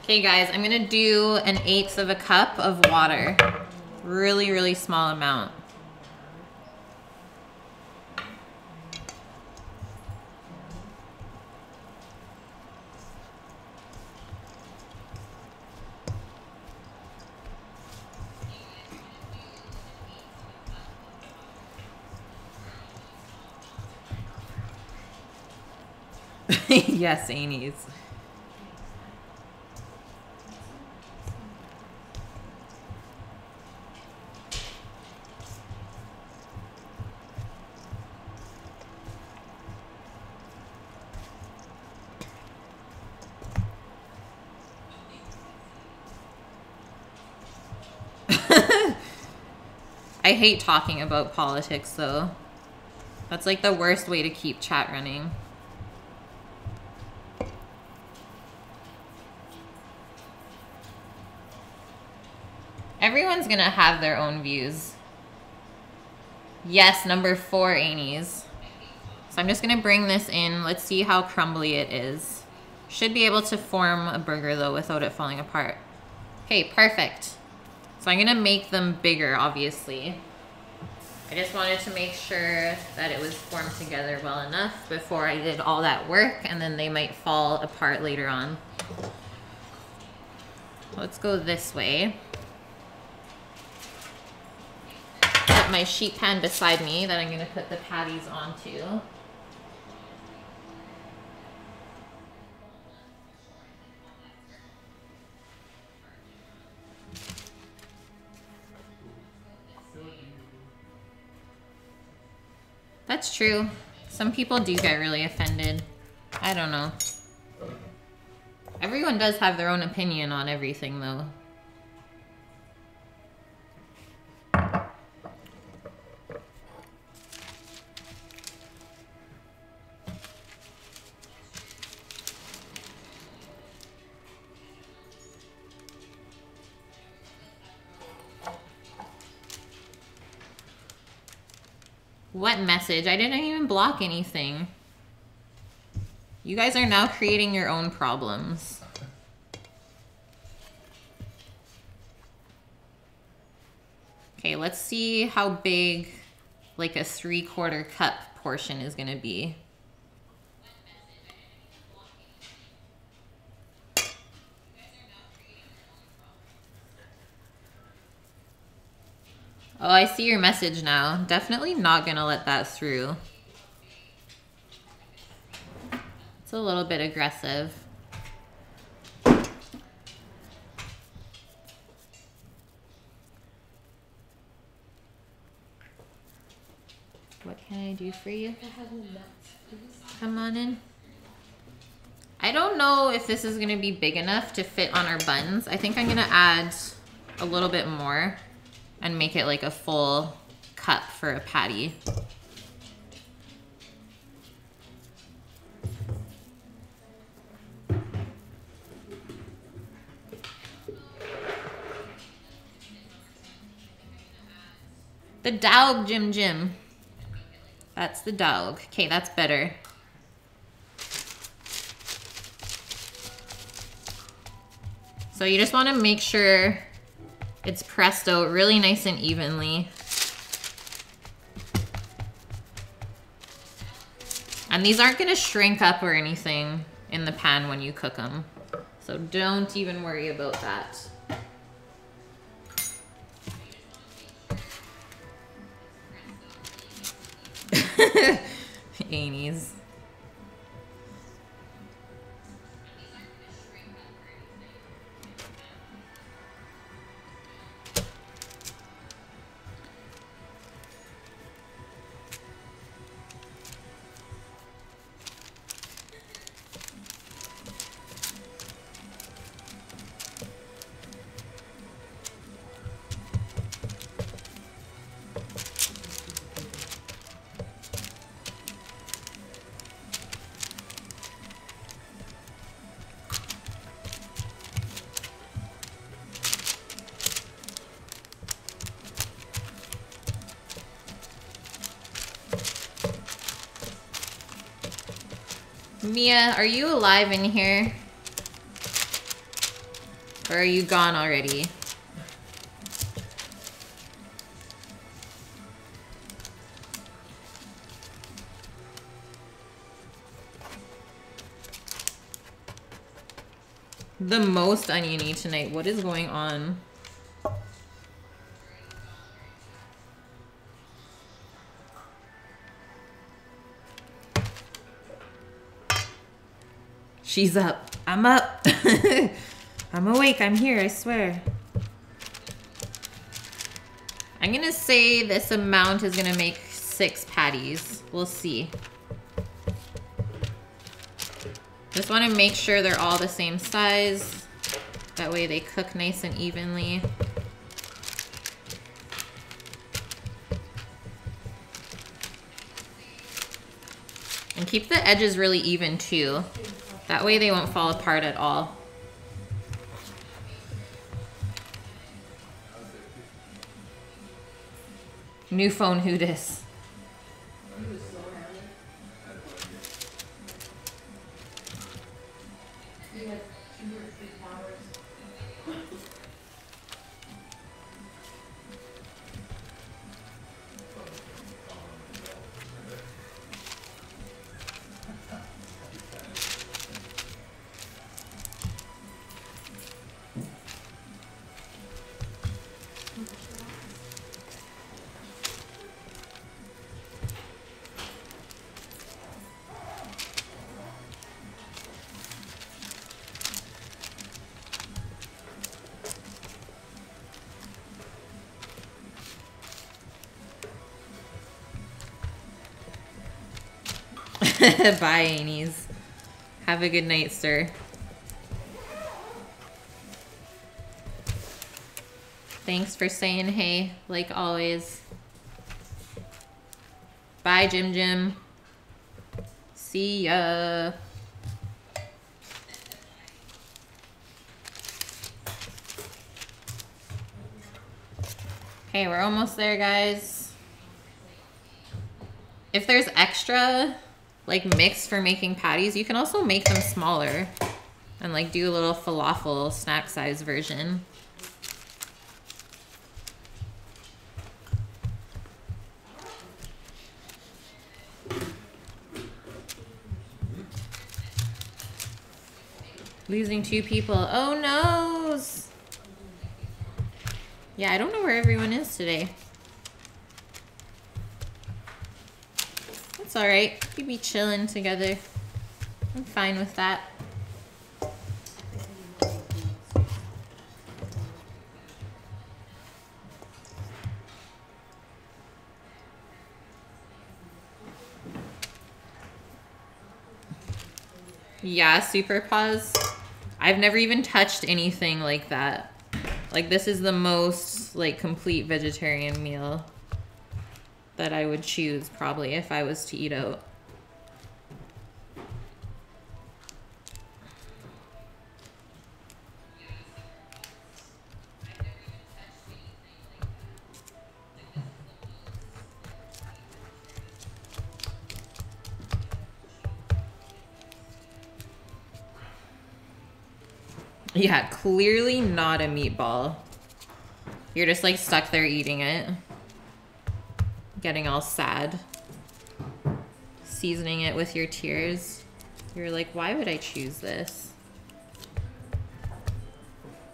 Okay guys, I'm gonna do 1/8 of a cup of water. Really, really small amount. Yes, Amy's. I hate talking about politics though. That's like the worst way to keep chat running. Everyone's gonna have their own views. Yes, number 4, Amy's. So I'm just gonna bring this in. Let's see how crumbly it is. Should be able to form a burger though without it falling apart. Okay, perfect. So I'm gonna make them bigger, obviously. I just wanted to make sure that it was formed together well enough before I did all that work, and then they might fall apart later on. Let's go this way. Put my sheet pan beside me that I'm gonna put the patties onto. That's true. Some people do get really offended. I don't know. Everyone does have their own opinion on everything, though. What message? I didn't even block anything. You guys are now creating your own problems. Okay, let's see how big like a 3/4 cup portion is gonna be. Oh, I see your message now. Definitely not gonna let that through. It's a little bit aggressive. What can I do for you? I have nuts, please. Come on in. I don't know if this is gonna be big enough to fit on our buns. I think I'm gonna add a little bit more and make it like a full cup for a patty. The dog, Jim. That's the dog. Okay, that's better. So you just want to make sure it's pressed out really nice and evenly. And these aren't going to shrink up or anything in the pan when you cook them. So don't even worry about that. Amy's. Mia, are you alive in here? Or are you gone already? The most oniony tonight. What is going on? She's up. I'm up. I'm awake. I'm here, I swear. I'm gonna say this amount is gonna make 6 patties. We'll see. Just want to make sure they're all the same size. That way they cook nice and evenly. And keep the edges really even too. That way they won't fall apart at all. New phone, who dis? Bye, Annies. Have a good night, sir. Thanks for saying hey, like always. Bye, Jim. See ya. Okay, we're almost there, guys. If there's extra like mix for making patties, you can also make them smaller and like do a little falafel snack size version. Losing 2 people. Oh noes. Yeah, I don't know where everyone is today. It's alright. We be chilling together. I'm fine with that. Yeah, super pause. I've never even touched anything like that. Like, this is the most like complete vegetarian meal that I would choose probably if I was to eat out. Yeah, clearly not a meatball. You're just like stuck there eating it. Getting all sad. Seasoning it with your tears. You're like, why would I choose this?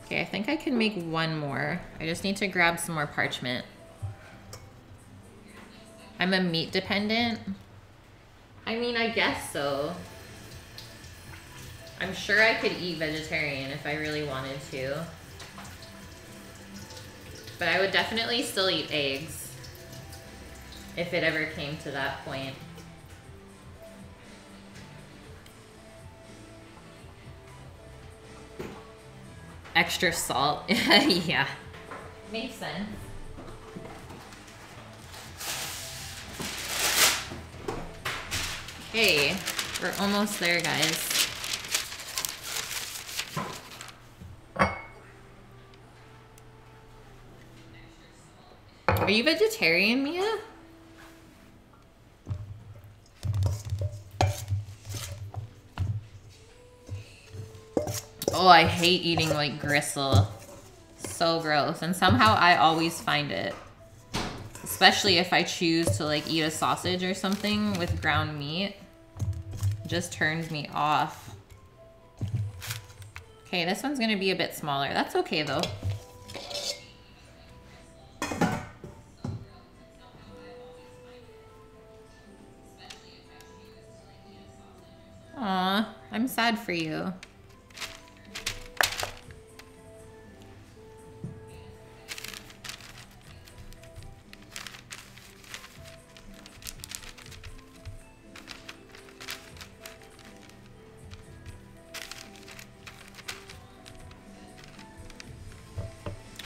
Okay, I think I can make one more. I just need to grab some more parchment. I'm a meat dependent. I mean, I guess so. I'm sure I could eat vegetarian if I really wanted to. But I would definitely still eat eggs if it ever came to that point. Extra salt. Yeah. Makes sense. Okay, we're almost there, guys. Are you vegetarian, Mia? Oh, I hate eating like gristle. So gross. And somehow I always find it. Especially if I choose to like eat a sausage or something with ground meat. It just turns me off. Okay, this one's gonna be a bit smaller. That's okay though. Aw, I'm sad for you.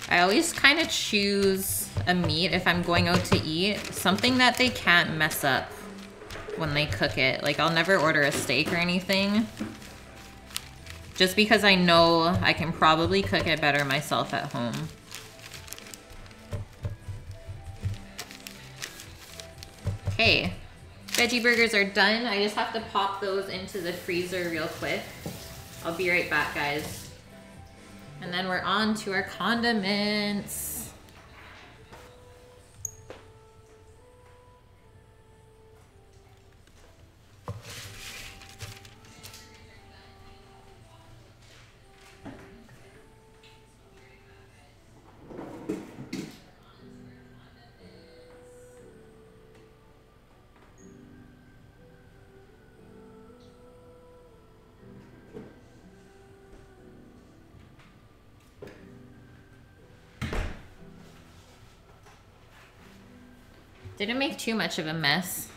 I always kind of choose a meat if I'm going out to eat, something that they can't mess up when they cook it. Like, I'll never order a steak or anything, just because I know I can probably cook it better myself at home. Okay, veggie burgers are done. I just have to pop those into the freezer real quick. I'll be right back, guys. And then we're on to our condiments. Didn't make too much of a mess.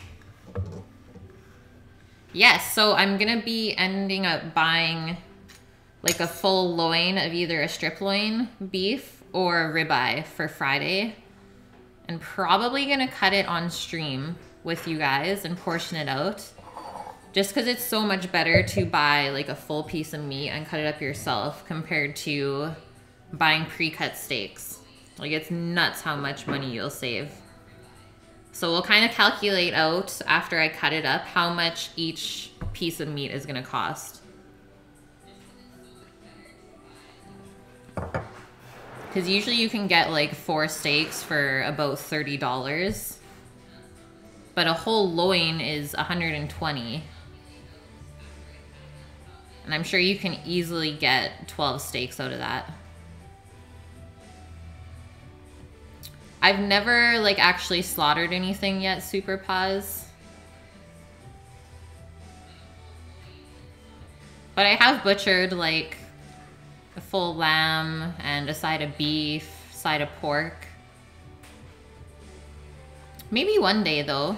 Yes, so I'm gonna be ending up buying like a full loin of either a strip loin beef or a ribeye for Friday. And probably gonna cut it on stream with you guys and portion it out. Just because it's so much better to buy like a full piece of meat and cut it up yourself compared to buying pre-cut steaks. Like, it's nuts how much money you'll save. So we'll kind of calculate out after I cut it up how much each piece of meat is gonna cost. Because usually you can get like 4 steaks for about $30. But a whole loin is $120. And I'm sure you can easily get 12 steaks out of that. I've never like actually slaughtered anything yet, Super Pause. But I have butchered like a full lamb and a side of beef, side of pork. Maybe one day though.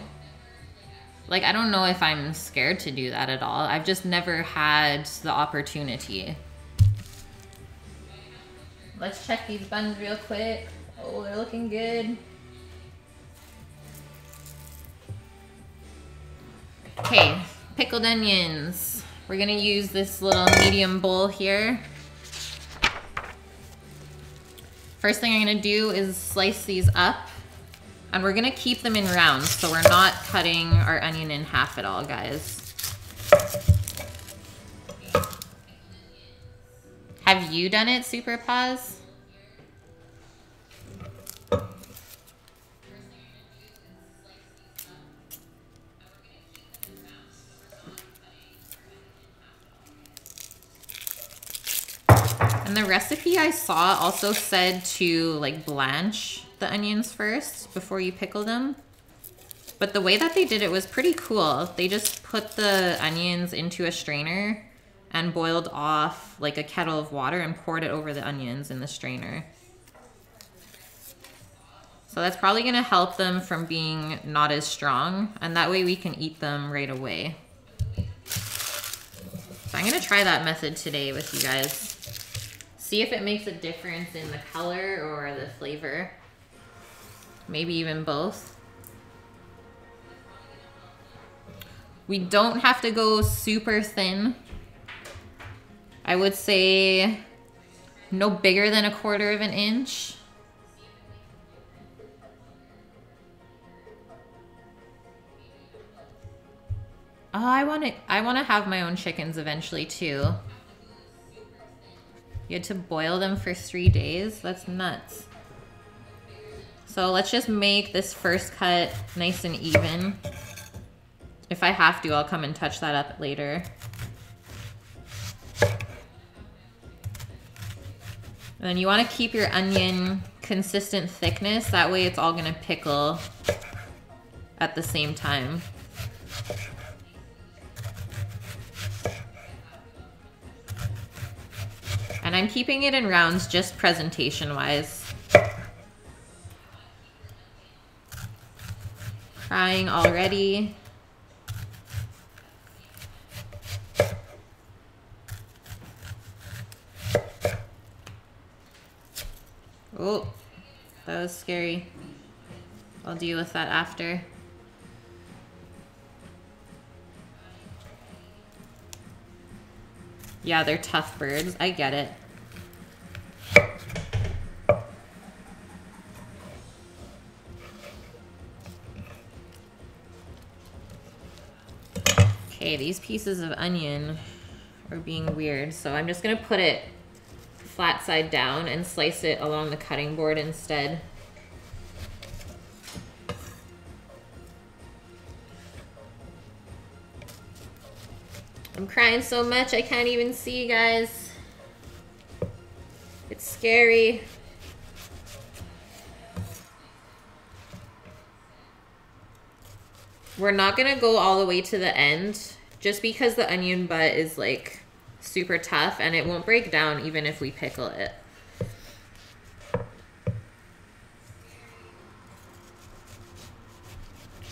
Like, I don't know if I'm scared to do that at all. I've just never had the opportunity. Let's check these buns real quick. Oh, they're looking good. Okay, pickled onions. We're gonna use this little medium bowl here. First thing I'm gonna do is slice these up. And we're gonna keep them in rounds, so we're not cutting our onion in half at all, guys. Have you done it, Super Pause? And the recipe I saw also said to like blanch the onions first before you pickle them. But the way that they did it was pretty cool. They just put the onions into a strainer and boiled off like a kettle of water and poured it over the onions in the strainer. So that's probably gonna help them from being not as strong, and that way we can eat them right away. So I'm gonna try that method today with you guys. See if it makes a difference in the color or the flavor. Maybe even both. We don't have to go super thin. I would say no bigger than 1/4 of an inch. Oh, I want to have my own chickens eventually too. You had to boil them for 3 days? That's nuts. So let's just make this first cut nice and even. If I have to, I'll come and touch that up later. And then you want to keep your onion consistent thickness. That way it's all going to pickle at the same time. And I'm keeping it in rounds just presentation-wise. Frying already. Oh, that was scary. I'll deal with that after. Yeah, they're tough birds. I get it. Okay, these pieces of onion are being weird, so I'm just gonna put it flat side down and slice it along the cutting board instead. I'm crying so much I can't even see, guys. It's scary. We're not gonna go all the way to the end just because the onion butt is like super tough and it won't break down even if we pickle it.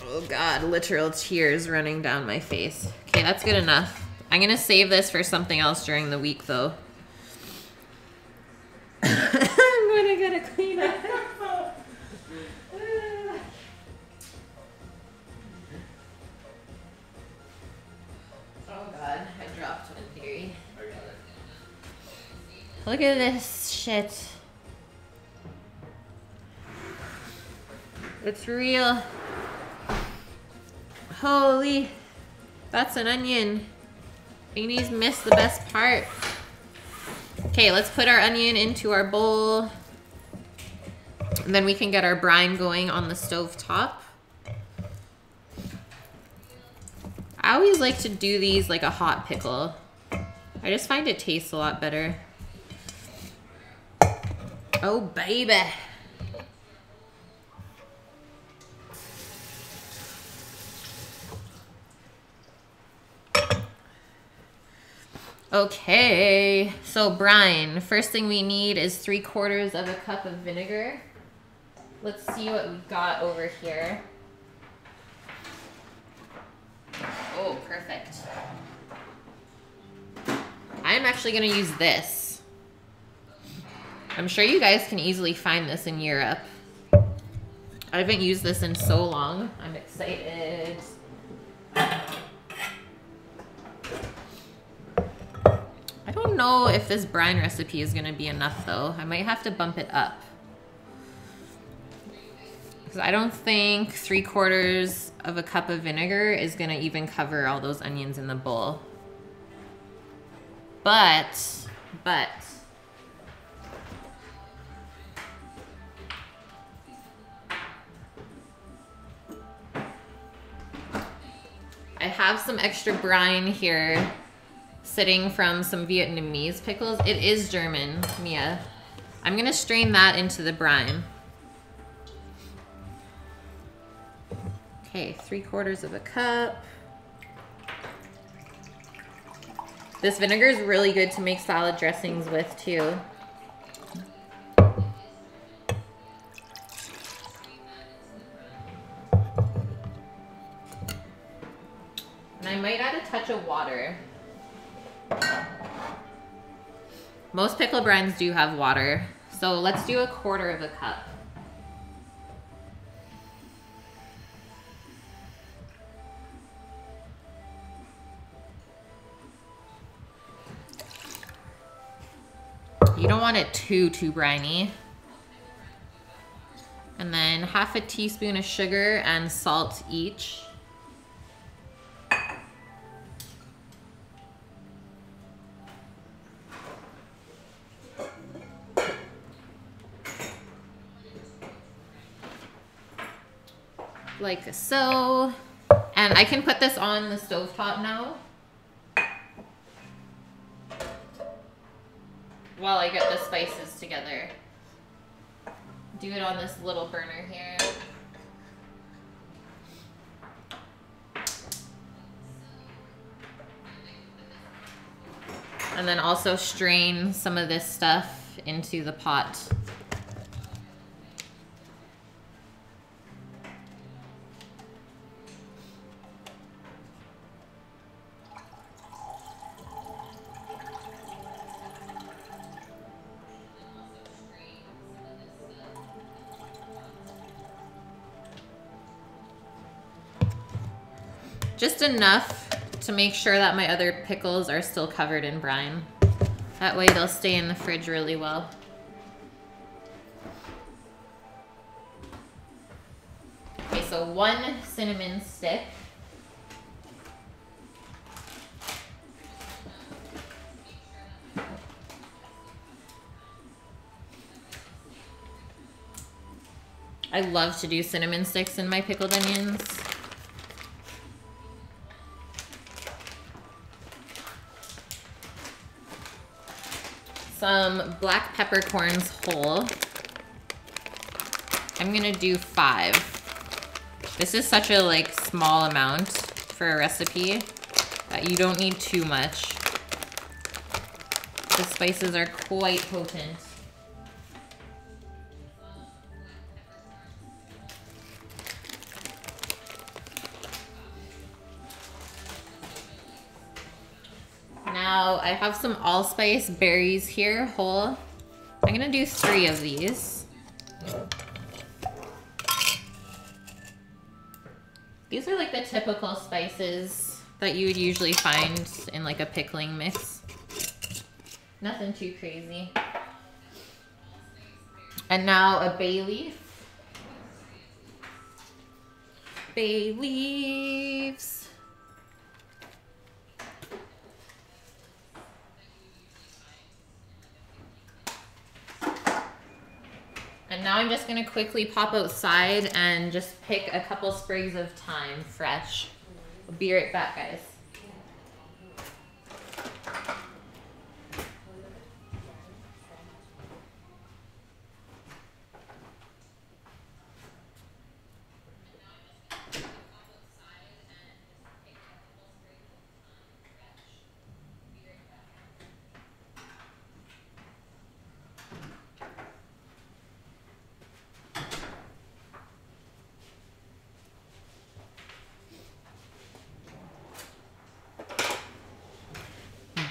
Oh God, literal tears running down my face. Okay, that's good enough. I'm gonna save this for something else during the week though. I'm gonna get a clean up. Oh God, I dropped one theory. I got it. Look at this shit. It's real. Holy, that's an onion. Amy's missed the best part. Okay, let's put our onion into our bowl. And then we can get our brine going on the stove top. I always like to do these like a hot pickle. I just find it tastes a lot better. Oh, baby. Okay, so brine. First thing we need is 3/4 of a cup of vinegar. Let's see what we've got over here. Oh, perfect. I'm actually gonna use this. I'm sure you guys can easily find this in Europe. I haven't used this in so long. I'm excited. I don't know if this brine recipe is gonna be enough though. I might have to bump it up. Because I don't think 3/4 of a cup of vinegar is gonna even cover all those onions in the bowl. But, I have some extra brine here sitting from some Vietnamese pickles. It is German, Mia. I'm gonna strain that into the brine. Okay, 3/4 of a cup. This vinegar is really good to make salad dressings with too. And I might add a touch of water. Most pickle brines do have water, so let's do 1/4 of a cup. You don't want it too briny. And then 1/2 teaspoon of sugar and salt each. Like so. And I can put this on the stovetop now while I get the spices together. Do it on this little burner here. And then also strain some of this stuff into the pot. Just enough to make sure that my other pickles are still covered in brine. That way they'll stay in the fridge really well. Okay, so 1 cinnamon stick. I love to do cinnamon sticks in my pickled onions. Some black peppercorns whole. I'm gonna do 5. This is such a like small amount for a recipe that you don't need too much. The spices are quite potent. Now I have some allspice berries here, whole. I'm gonna do 3 of these. These are like the typical spices that you would usually find in like a pickling mix. Nothing too crazy. And now a bay leaf. Bay leaves. And now I'm just gonna quickly pop outside and just pick a couple sprigs of thyme fresh. I'll be right back, guys.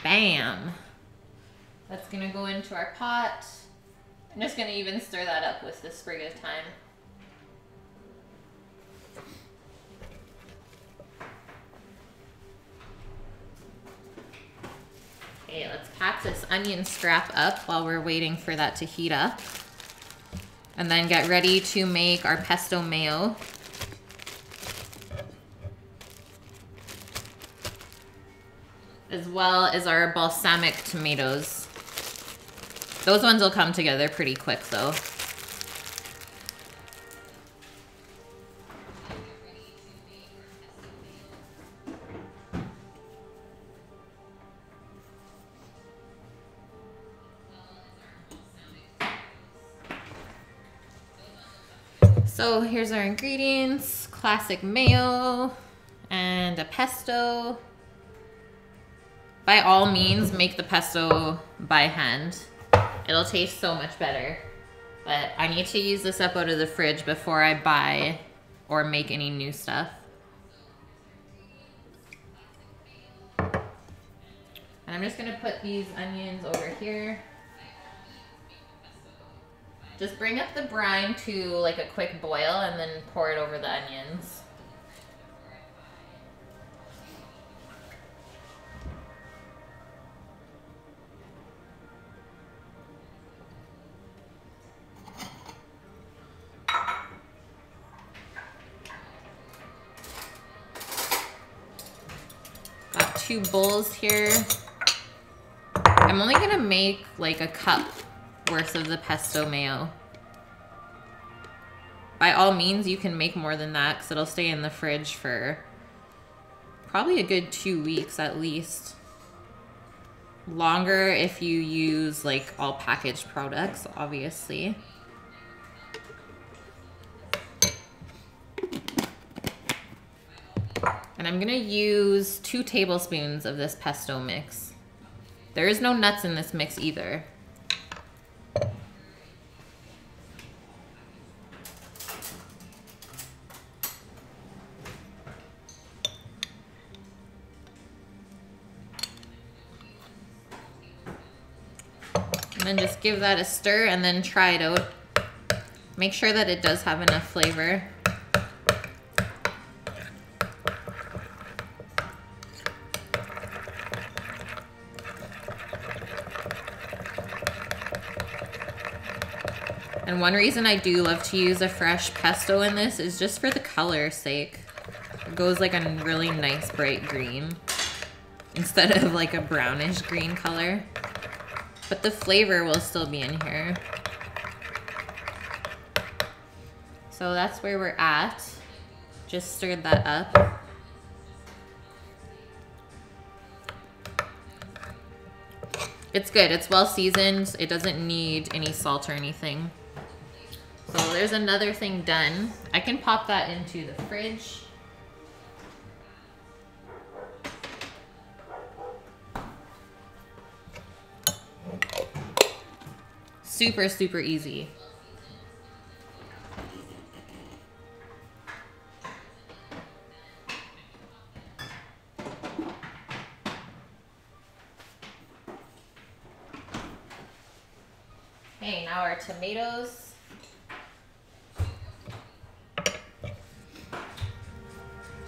Bam. That's gonna go into our pot. I'm just gonna even stir that up with the sprig of thyme. Okay, let's pack this onion scrap up while we're waiting for that to heat up. And then get ready to make our pesto mayo. As well as our balsamic tomatoes. Those ones will come together pretty quick though. So here's our ingredients: classic mayo and a pesto. By all means, make the pesto by hand. It'll taste so much better. But I need to use this up out of the fridge before I buy or make any new stuff. And I'm just gonna put these onions over here. Just bring up the brine to like a quick boil and then pour it over the onions. Got 2 bowls here. I'm only gonna make like a cup worth of the pesto mayo. By all means, you can make more than that because it'll stay in the fridge for probably a good 2 weeks at least. Longer if you use like all packaged products, obviously. And I'm gonna use 2 tablespoons of this pesto mix. There is no nuts in this mix either. And then just give that a stir and then try it out. Make sure that it does have enough flavor. And one reason I do love to use a fresh pesto in this is just for the color's sake. It goes like a really nice bright green instead of like a brownish green color. But the flavor will still be in here. So that's where we're at. Just stirred that up. It's good, it's well seasoned. It doesn't need any salt or anything. So there's another thing done. I can pop that into the fridge. Super, super easy. Okay, now our tomatoes.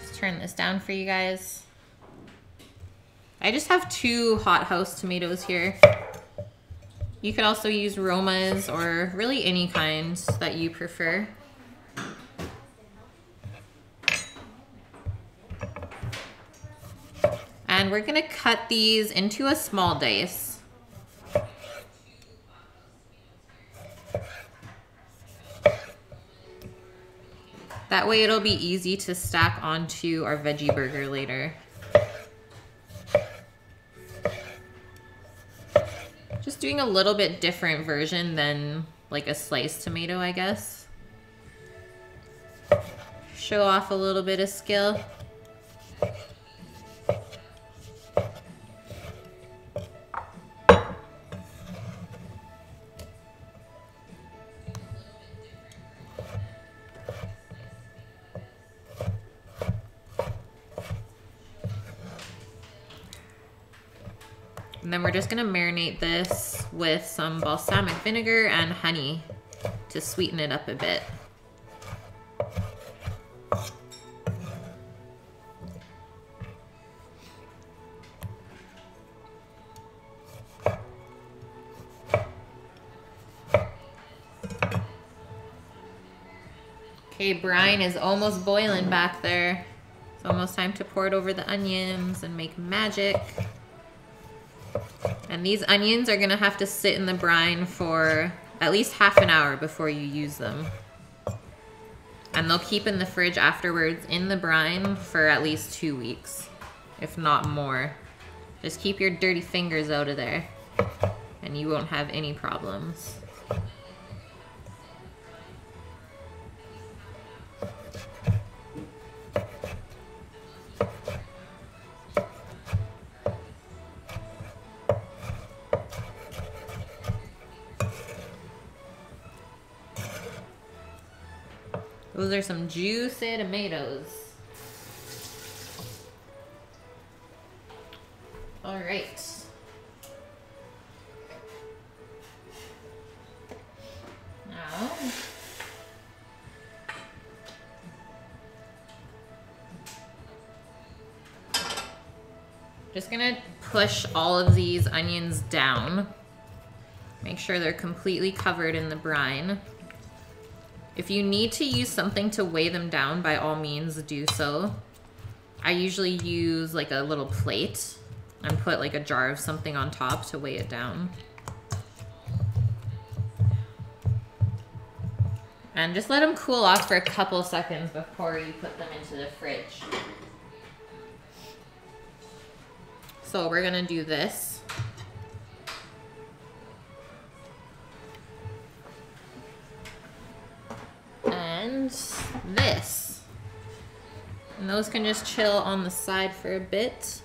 Just turn this down for you guys. I just have 2 hothouse tomatoes here. You could also use Romas or really any kind that you prefer. And we're gonna cut these into a small dice. That way it'll be easy to stack onto our veggie burger later. Just doing a little bit different version than like a sliced tomato, I guess. Show off a little bit of skill. And then we're just gonna marinate this with some balsamic vinegar and honey to sweeten it up a bit. Okay, brine is almost boiling back there. It's almost time to pour it over the onions and make magic. And these onions are gonna have to sit in the brine for at least half an hour before you use them. And they'll keep in the fridge afterwards in the brine for at least 2 weeks, if not more. Just keep your dirty fingers out of there and you won't have any problems. Those are some juicy tomatoes. All right. Now, just gonna push all of these onions down. Make sure they're completely covered in the brine. If you need to use something to weigh them down, by all means do so. I usually use like a little plate and put like a jar of something on top to weigh it down. And just let them cool off for a couple seconds before you put them into the fridge. So we're gonna do this. And this. And those can just chill on the side for a bit.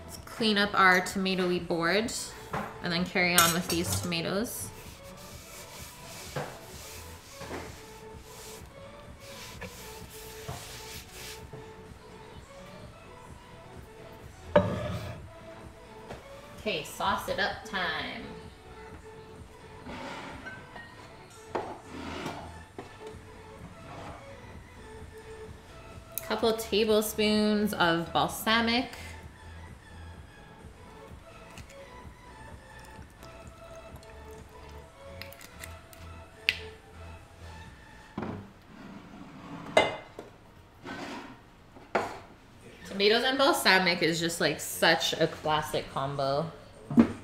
Let's clean up our tomatoey board and then carry on with these tomatoes. Okay, sauce it up time. Couple tablespoons of balsamic. Tomatoes and balsamic is just like such a classic combo.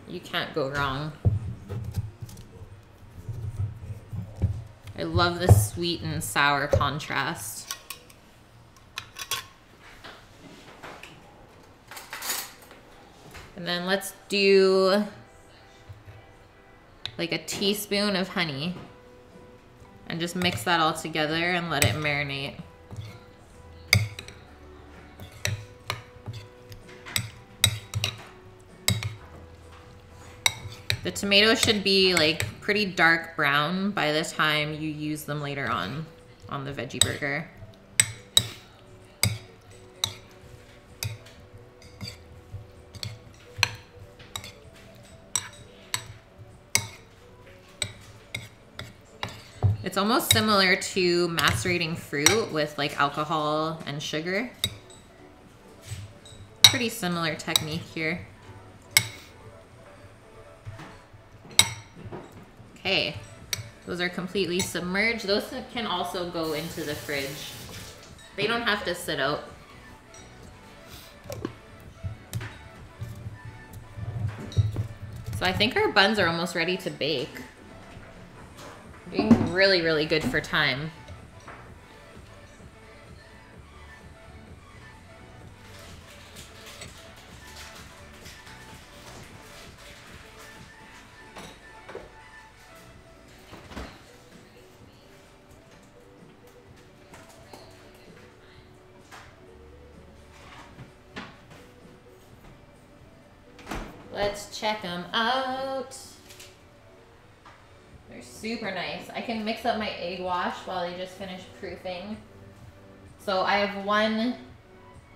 You can't go wrong. I love the sweet and sour contrast. And then let's do like a teaspoon of honey and just mix that all together and let it marinate. The tomatoes should be like pretty dark brown by the time you use them later on the veggie burger. It's almost similar to macerating fruit with like alcohol and sugar. Pretty similar technique here. Okay, those are completely submerged. Those can also go into the fridge. They don't have to sit out. So I think our buns are almost ready to bake. Doing really, really good for time. Let's check them out. They're super nice. I can mix up my egg wash while they just finish proofing. So I have one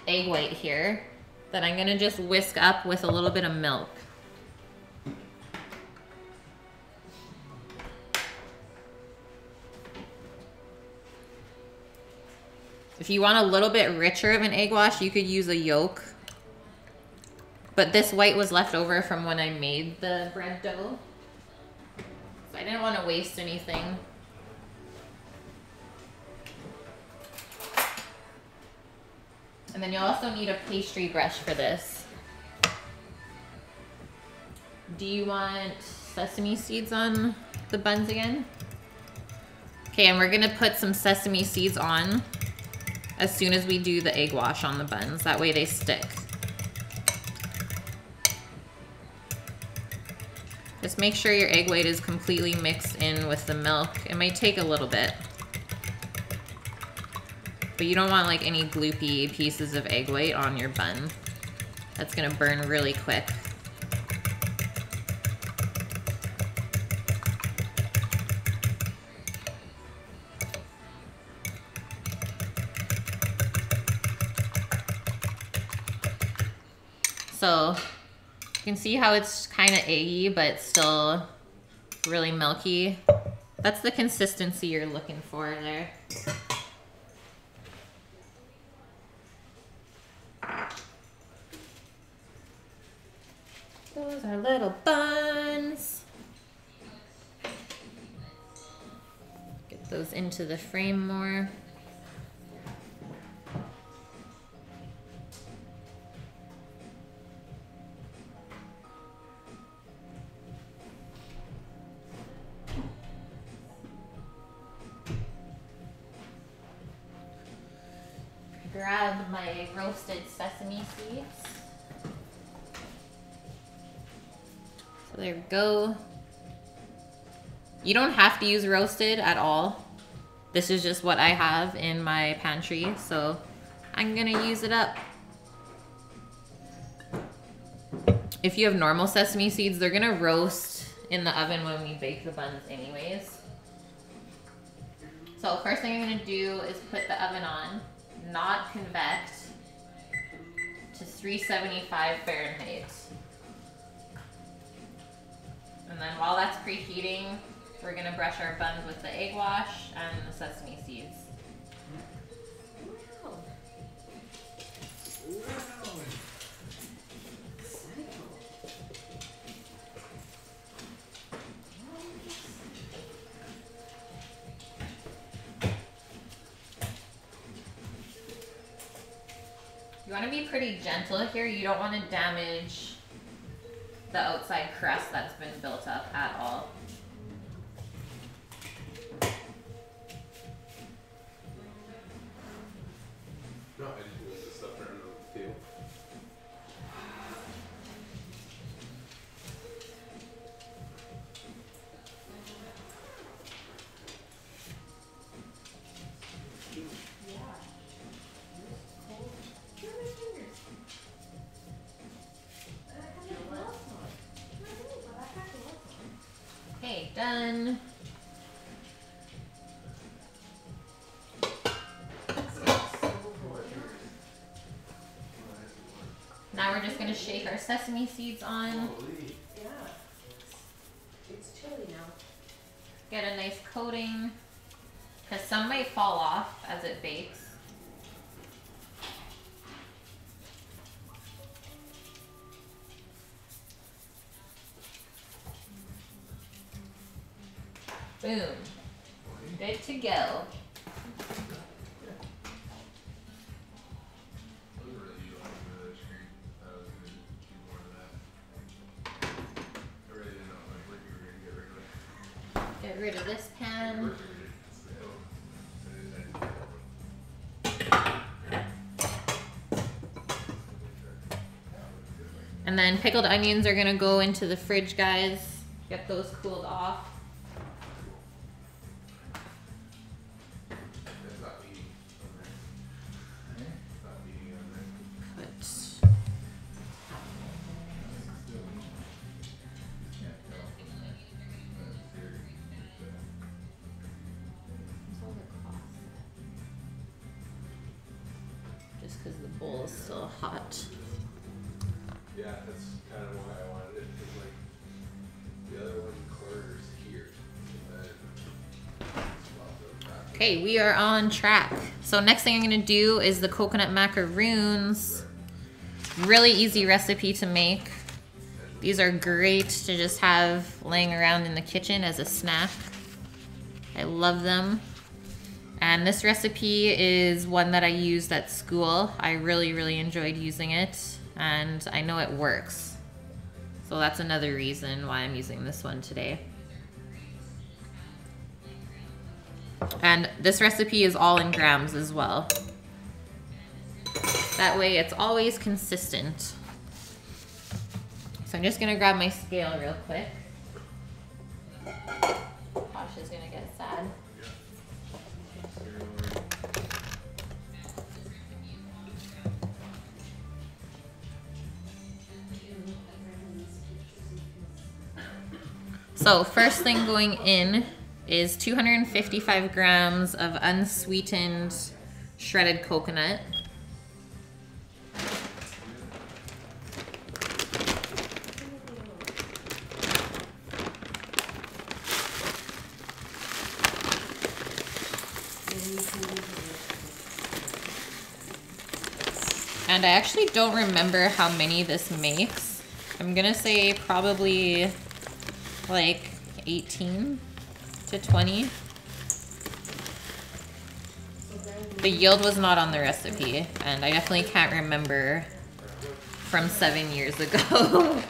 egg white here that I'm gonna just whisk up with a little bit of milk. If you want a little bit richer of an egg wash, you could use a yolk. But this white was left over from when I made the bread dough. So I didn't want to waste anything. And then you'll also need a pastry brush for this. Do you want sesame seeds on the buns again? Okay, and we're gonna put some sesame seeds on as soon as we do the egg wash on the buns. That way they stick. Just make sure your egg white is completely mixed in with the milk. It may take a little bit. But you don't want like any gloopy pieces of egg white on your bun. That's gonna burn really quick. So you can see how it's kind of eggy, but still really milky. That's the consistency you're looking for there. Those are little buns. Get those into the frame more. Grab my roasted sesame seeds. So there we go. You don't have to use roasted at all. This is just what I have in my pantry, so I'm gonna use it up. If you have normal sesame seeds, they're gonna roast in the oven when we bake the buns anyways. So first thing I'm gonna do is put the oven on, not convect, to 375 Fahrenheit. And then while that's preheating, we're gonna brush our buns with the egg wash and the sesame seeds. You want to be pretty gentle here. You don't want to damage the outside crust that's been built up at all. No, I just moved the stuff around the field. Okay, done. Now we're just gonna shake our sesame seeds on. Yeah. It's chilly now. Get a nice coating, because some might fall off as it bakes. Boom. Good to go. Get rid of this pan. And then pickled onions are gonna go into the fridge, guys. Get those cooled off. Just because the bowl is still hot. Yeah, that's kind of why I wanted it, because like the other one corners here. Okay, we are on track. So next thing I'm gonna do is the coconut macaroons. Really easy recipe to make. These are great to just have laying around in the kitchen as a snack. I love them. And this recipe is one that I used at school. I really enjoyed using it, and I know it works. So that's another reason why I'm using this one today. And this recipe is all in grams as well. That way it's always consistent. So I'm just gonna grab my scale real quick. Josh is gonna get sad. So first thing going in is 255 grams of unsweetened shredded coconut. And I actually don't remember how many this makes. I'm gonna say probably like 18 to 20. The yield was not on the recipe, and I definitely can't remember from 7 years ago.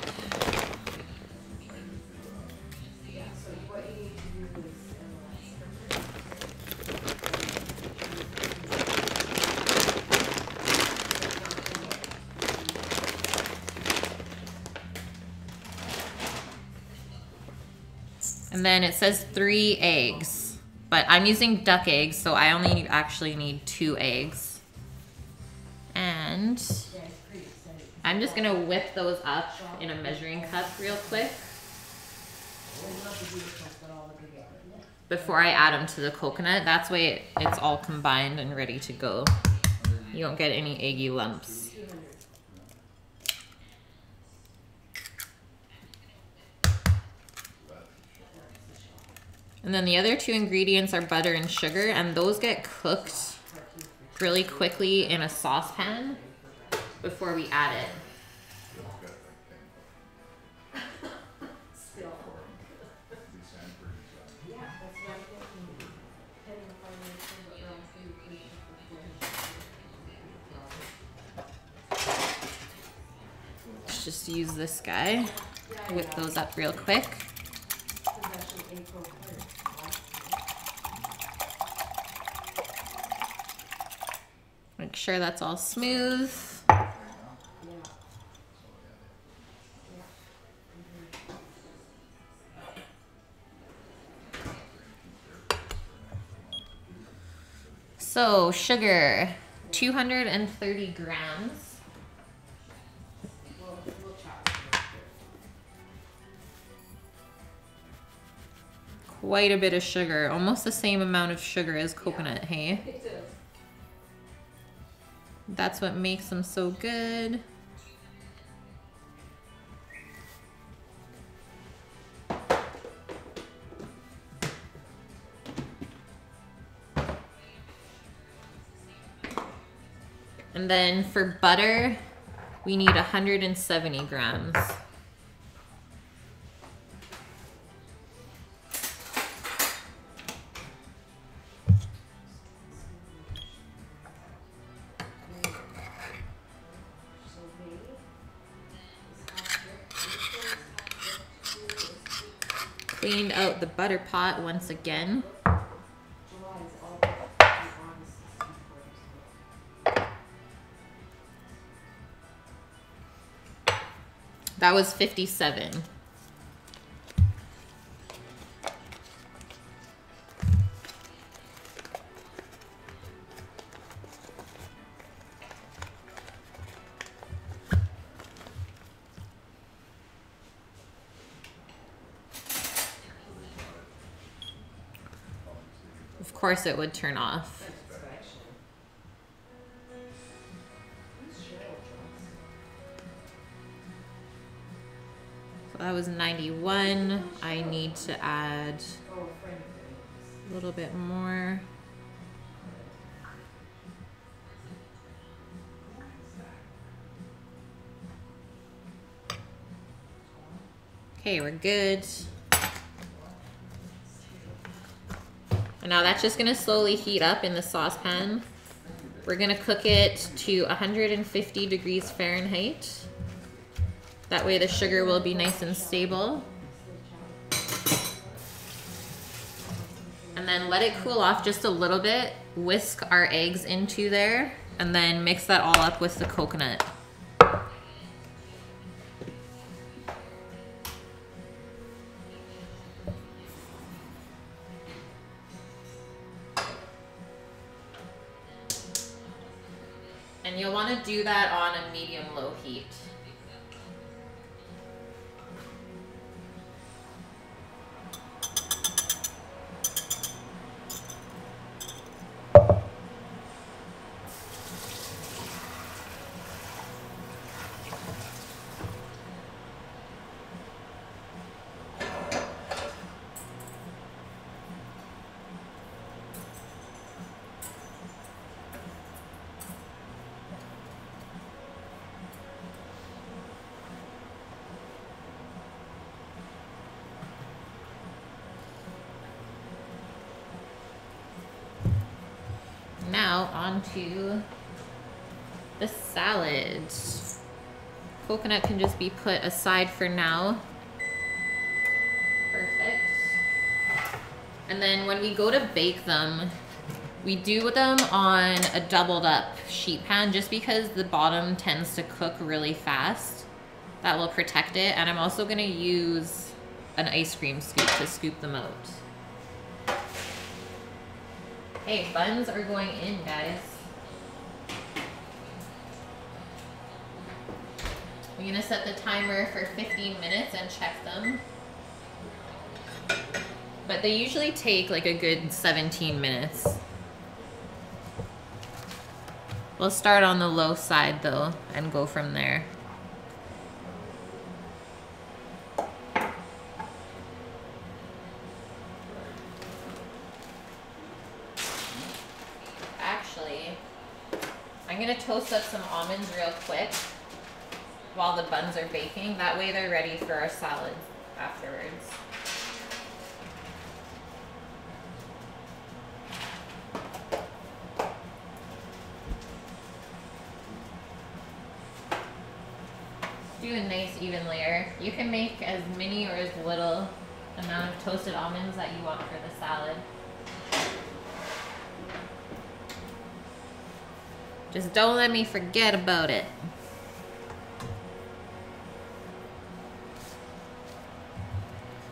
And then it says 3 eggs, but I'm using duck eggs, so I only actually need 2 eggs. And I'm just gonna whip those up in a measuring cup real quick before I add them to the coconut. That's way it's all combined and ready to go. You don't get any eggy lumps. And then the other 2 ingredients are butter and sugar, and those get cooked really quickly in a saucepan before we add it. Let's just use this guy, whip those up real quick. Make sure that's all smooth. So sugar, 230 grams. Quite a bit of sugar, almost the same amount of sugar as coconut, hey? That's what makes them so good. And then for butter, we need 170 grams. Cleaned out the butter pot once again. That was 57. Of course it would turn off. So that was 91. I need to add a little bit more. Okay, we're good. And now that's just gonna slowly heat up in the saucepan. We're gonna cook it to 150 degrees Fahrenheit. That way the sugar will be nice and stable. And then let it cool off just a little bit. Whisk our eggs into there and then mix that all up with the coconut. And you'll want to do that on a medium-low heat. now onto the salad. Coconut can just be put aside for now. Perfect. And then when we go to bake them, we do them on a doubled up sheet pan just because the bottom tends to cook really fast. That will protect it. And I'm also gonna use an ice cream scoop to scoop them out. Hey, buns are going in, guys. I'm gonna set the timer for 15 minutes and check them. But they usually take like a good 17 minutes. We'll start on the low side though and go from there. Actually, I'm gonna toast up some almonds real quick while the buns are baking. That way they're ready for our salad afterwards. Do a nice even layer. You can make as many or as little amount of toasted almonds that you want for the salad. Just don't let me forget about it.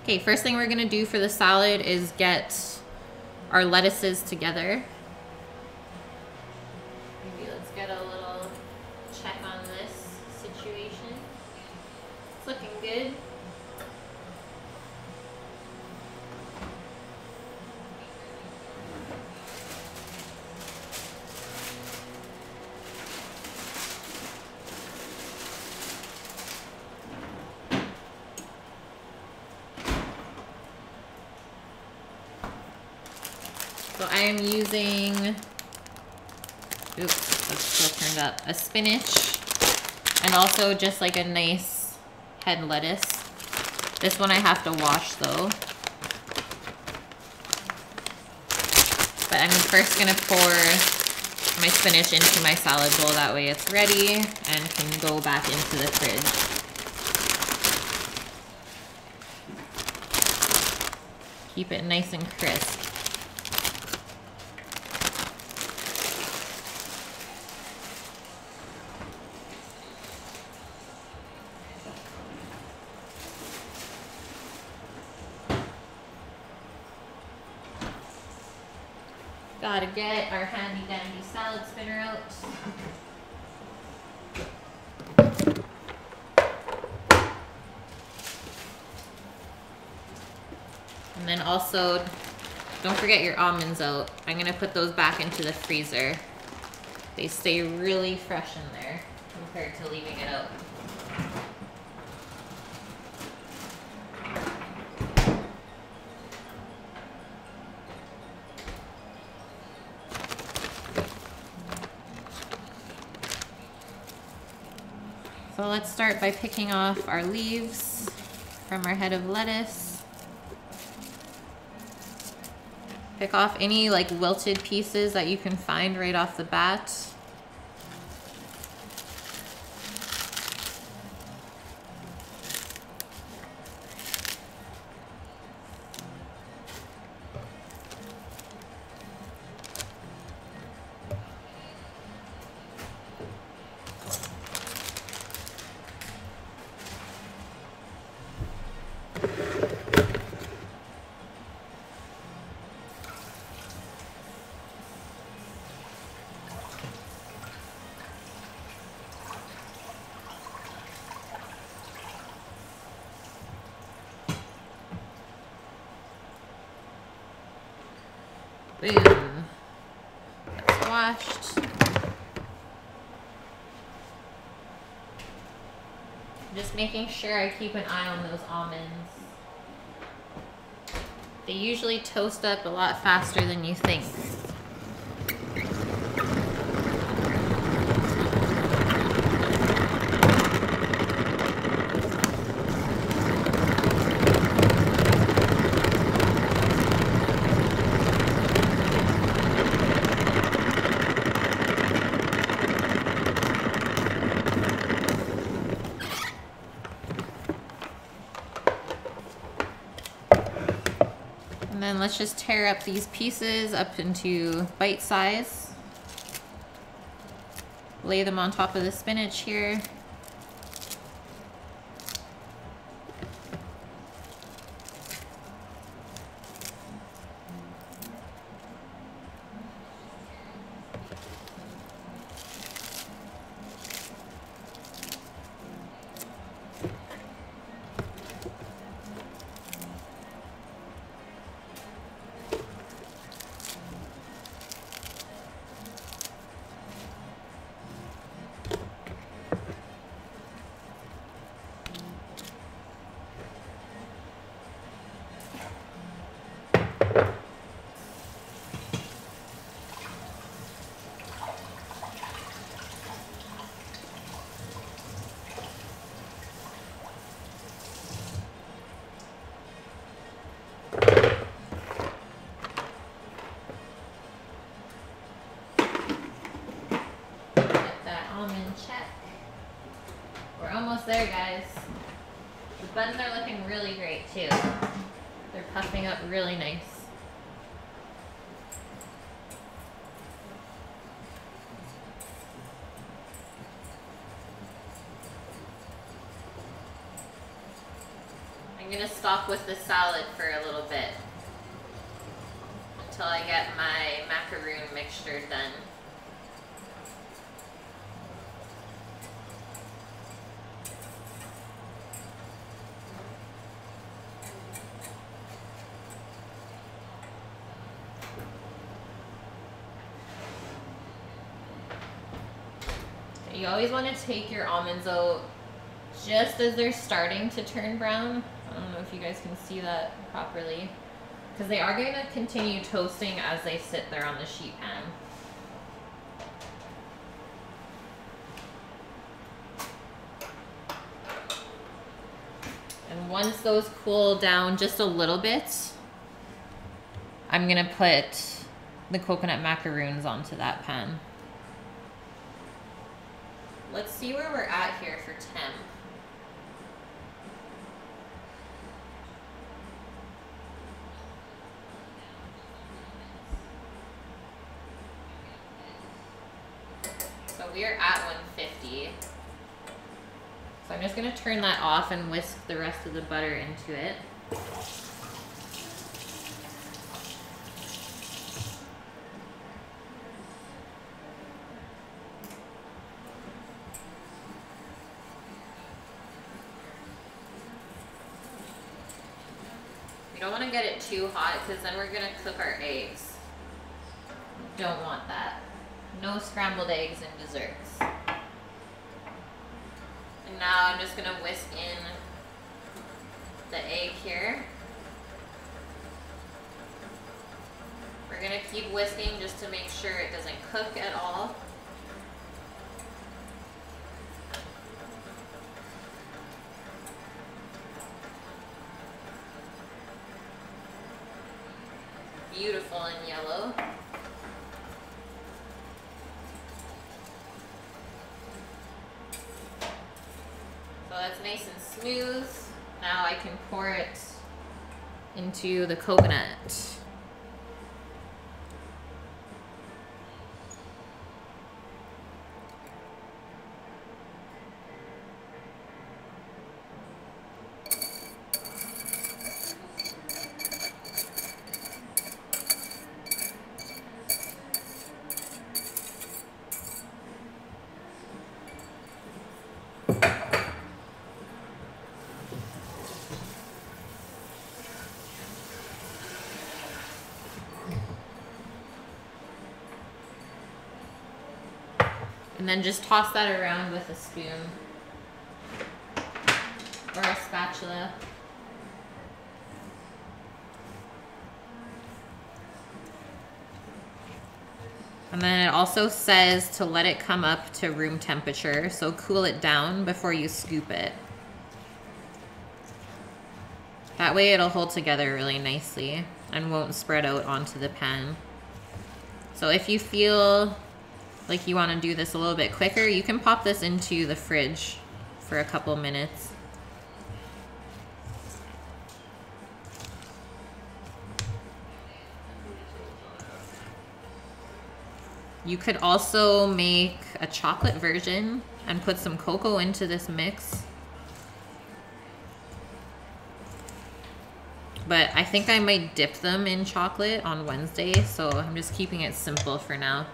Okay, first thing we're gonna do for the salad is get our lettuces together. Maybe let's get a little check on this situation. It's looking good. So I am using, oops, that's still turned up, a spinach and also just like a nice head lettuce. This one I have to wash though. But I'm first gonna pour my spinach into my salad bowl, that way it's ready and can go back into the fridge. Keep it nice and crisp. Gotta get our handy dandy salad spinner out. And then also, don't forget your almonds out. I'm gonna put those back into the freezer. They stay really fresh in there compared to leaving it out. So let's start by picking off our leaves from our head of lettuce. Pick off any like wilted pieces that you can find right off the bat. Boom. That's washed. Just making sure I keep an eye on those almonds. They usually toast up a lot faster than you think. And then let's just tear up these pieces up into bite size. Lay them on top of the spinach here. There, guys. The buns are looking really great too. They're puffing up really nice. I'm gonna stop with the salad for a little bit until I get my macaroon mixture done. You always want to take your almonds out just as they're starting to turn brown. I don't know if you guys can see that properly, because they are going to continue toasting as they sit there on the sheet pan. And once those cool down just a little bit, I'm going to put the coconut macaroons onto that pan. Let's see where we're at here for temp. So we are at 150. So I'm just going to turn that off and whisk the rest of the butter into it. You don't want to get it too hot because then we're going to cook our eggs. Don't want that. No scrambled eggs in desserts. And now I'm just going to whisk in the egg here. We're going to keep whisking just to make sure it doesn't cook at all. Beautiful and yellow. So that's nice and smooth. Now I can pour it into the coconut. And then just toss that around with a spoon or a spatula. And then it also says to let it come up to room temperature, so cool it down before you scoop it. That way it'll hold together really nicely and won't spread out onto the pan. So if you feel like you want to do this a little bit quicker, you can pop this into the fridge for a couple minutes. You could also make a chocolate version and put some cocoa into this mix. But I think I might dip them in chocolate on Wednesday, so I'm just keeping it simple for now.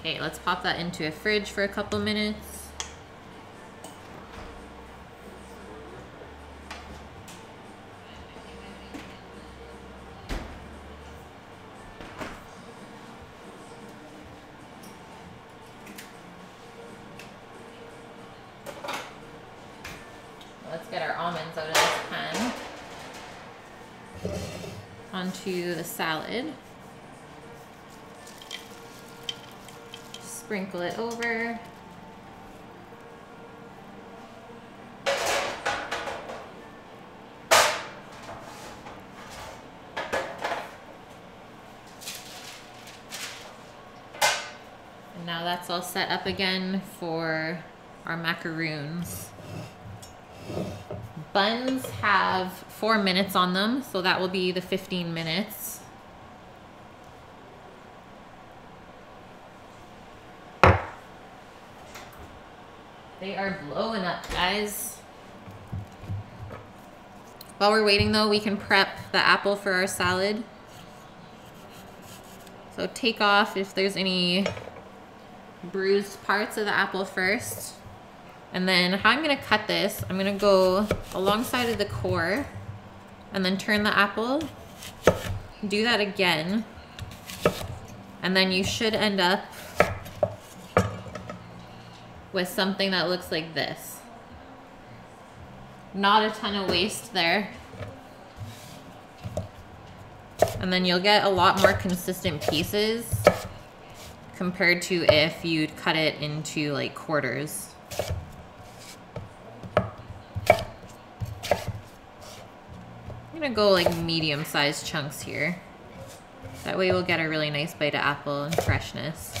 Okay, let's pop that into a fridge for a couple minutes. Let's get our almonds out of this pan. Onto the salad. Sprinkle it over. And now that's all set up again for our macaroons. Buns have 4 minutes on them, so that will be the 15 minutes. They are blowing up, guys. While we're waiting though, we can prep the apple for our salad. So take off if there's any bruised parts of the apple first. And then how I'm gonna cut this, I'm gonna go alongside of the core and then turn the apple, do that again. And then you should end up with something that looks like this. Not a ton of waste there. And then you'll get a lot more consistent pieces compared to if you'd cut it into like quarters. I'm gonna go like medium-sized chunks here. That way we'll get a really nice bite of apple and freshness.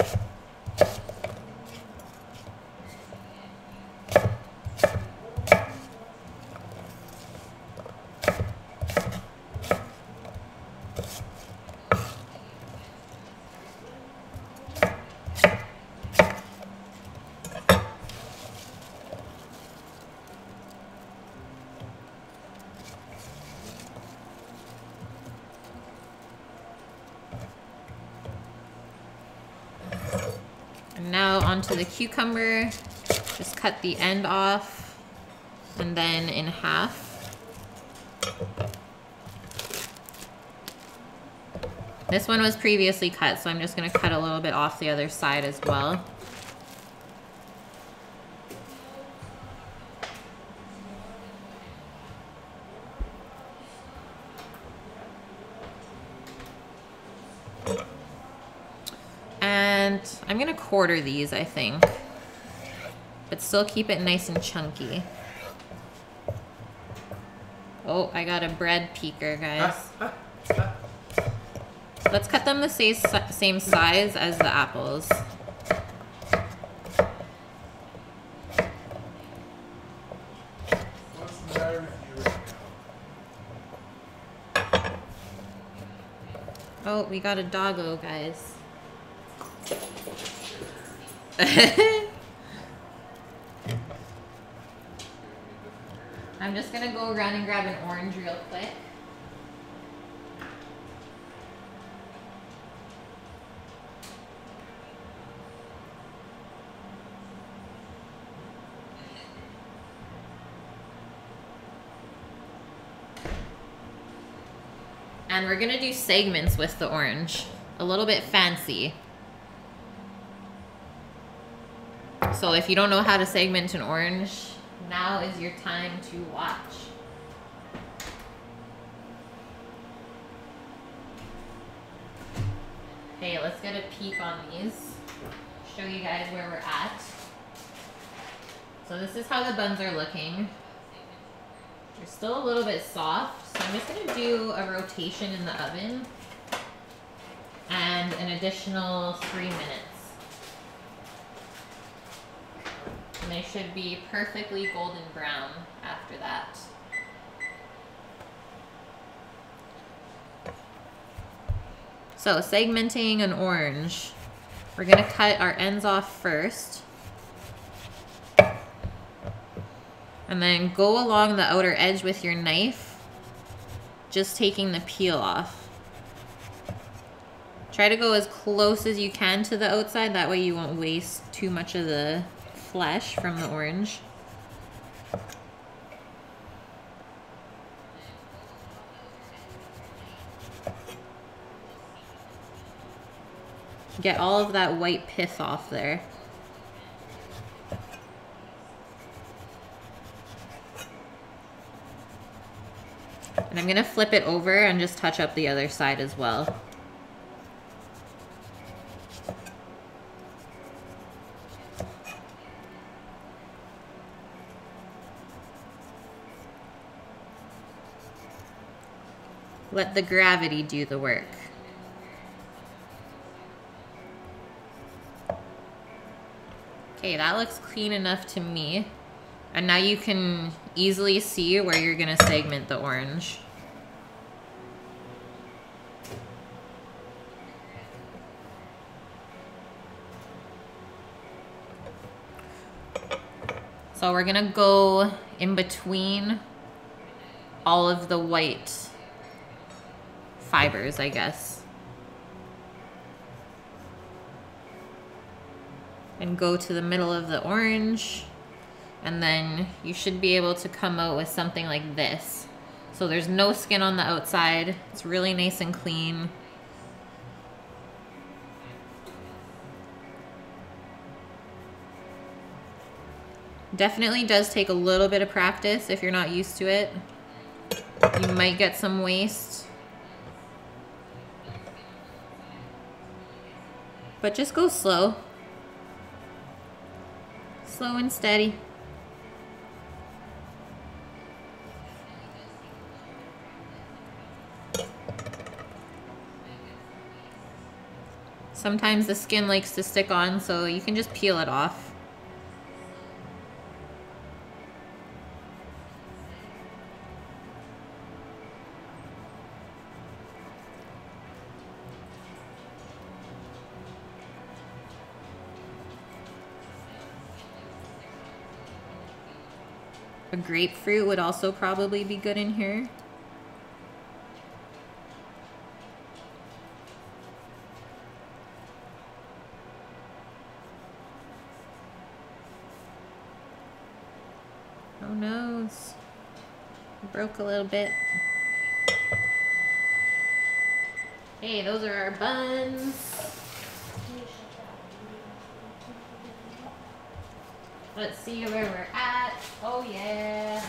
Now onto the cucumber, just cut the end off and then in half. This one was previously cut, so I'm just gonna cut a little bit off the other side as well. And I'm gonna quarter these, I think, but still keep it nice and chunky. Oh, I got a bread peeker, guys. Let's cut them the same size as the apples. What's the matter with you right now? Oh, we got a doggo, guys. I'm just gonna go run and grab an orange real quick. And we're gonna do segments with the orange. A little bit fancy. So if you don't know how to segment an orange, now is your time to watch. Okay, let's get a peek on these. Show you guys where we're at. So this is how the buns are looking. They're still a little bit soft, so I'm just gonna do a rotation in the oven and an additional 3 minutes. And they should be perfectly golden brown after that. So segmenting an orange. We're gonna cut our ends off first. And then go along the outer edge with your knife, just taking the peel off. Try to go as close as you can to the outside, that way you won't waste too much of the flesh from the orange. Get all of that white pith off there. And I'm gonna flip it over and just touch up the other side as well. Let the gravity do the work. Okay, that looks clean enough to me. And now you can easily see where you're gonna segment the orange. So we're gonna go in between all of the white fibers, I guess. And go to the middle of the orange. And then you should be able to come out with something like this. So there's no skin on the outside. It's really nice and clean. Definitely does take a little bit of practice if you're not used to it. You might get some waste. But just go slow. Slow and steady. Sometimes the skin likes to stick on, so you can just peel it off. A grapefruit would also probably be good in here. Oh no, it broke a little bit. Hey, those are our buns. Let's see where we're at. Oh yeah.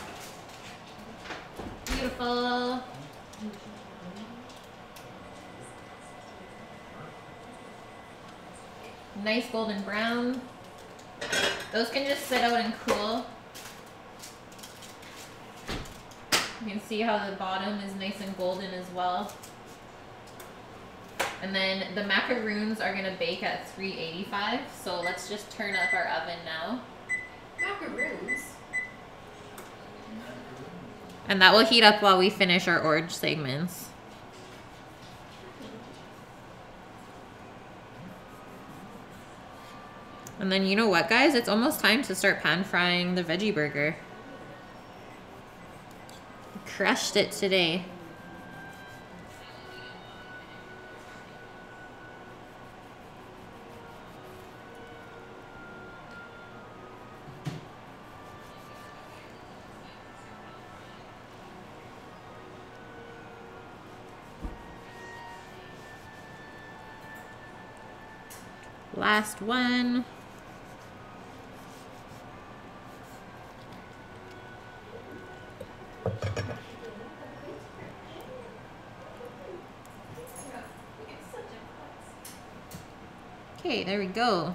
Beautiful. Nice golden brown. Those can just sit out and cool. You can see how the bottom is nice and golden as well. And then the macaroons are gonna bake at 385. So let's just turn up our oven now. Macaroons. And that will heat up while we finish our orange segments. And then you know what, guys? It's almost time to start pan frying the veggie burger. Crushed it today. Last one. Okay, there we go.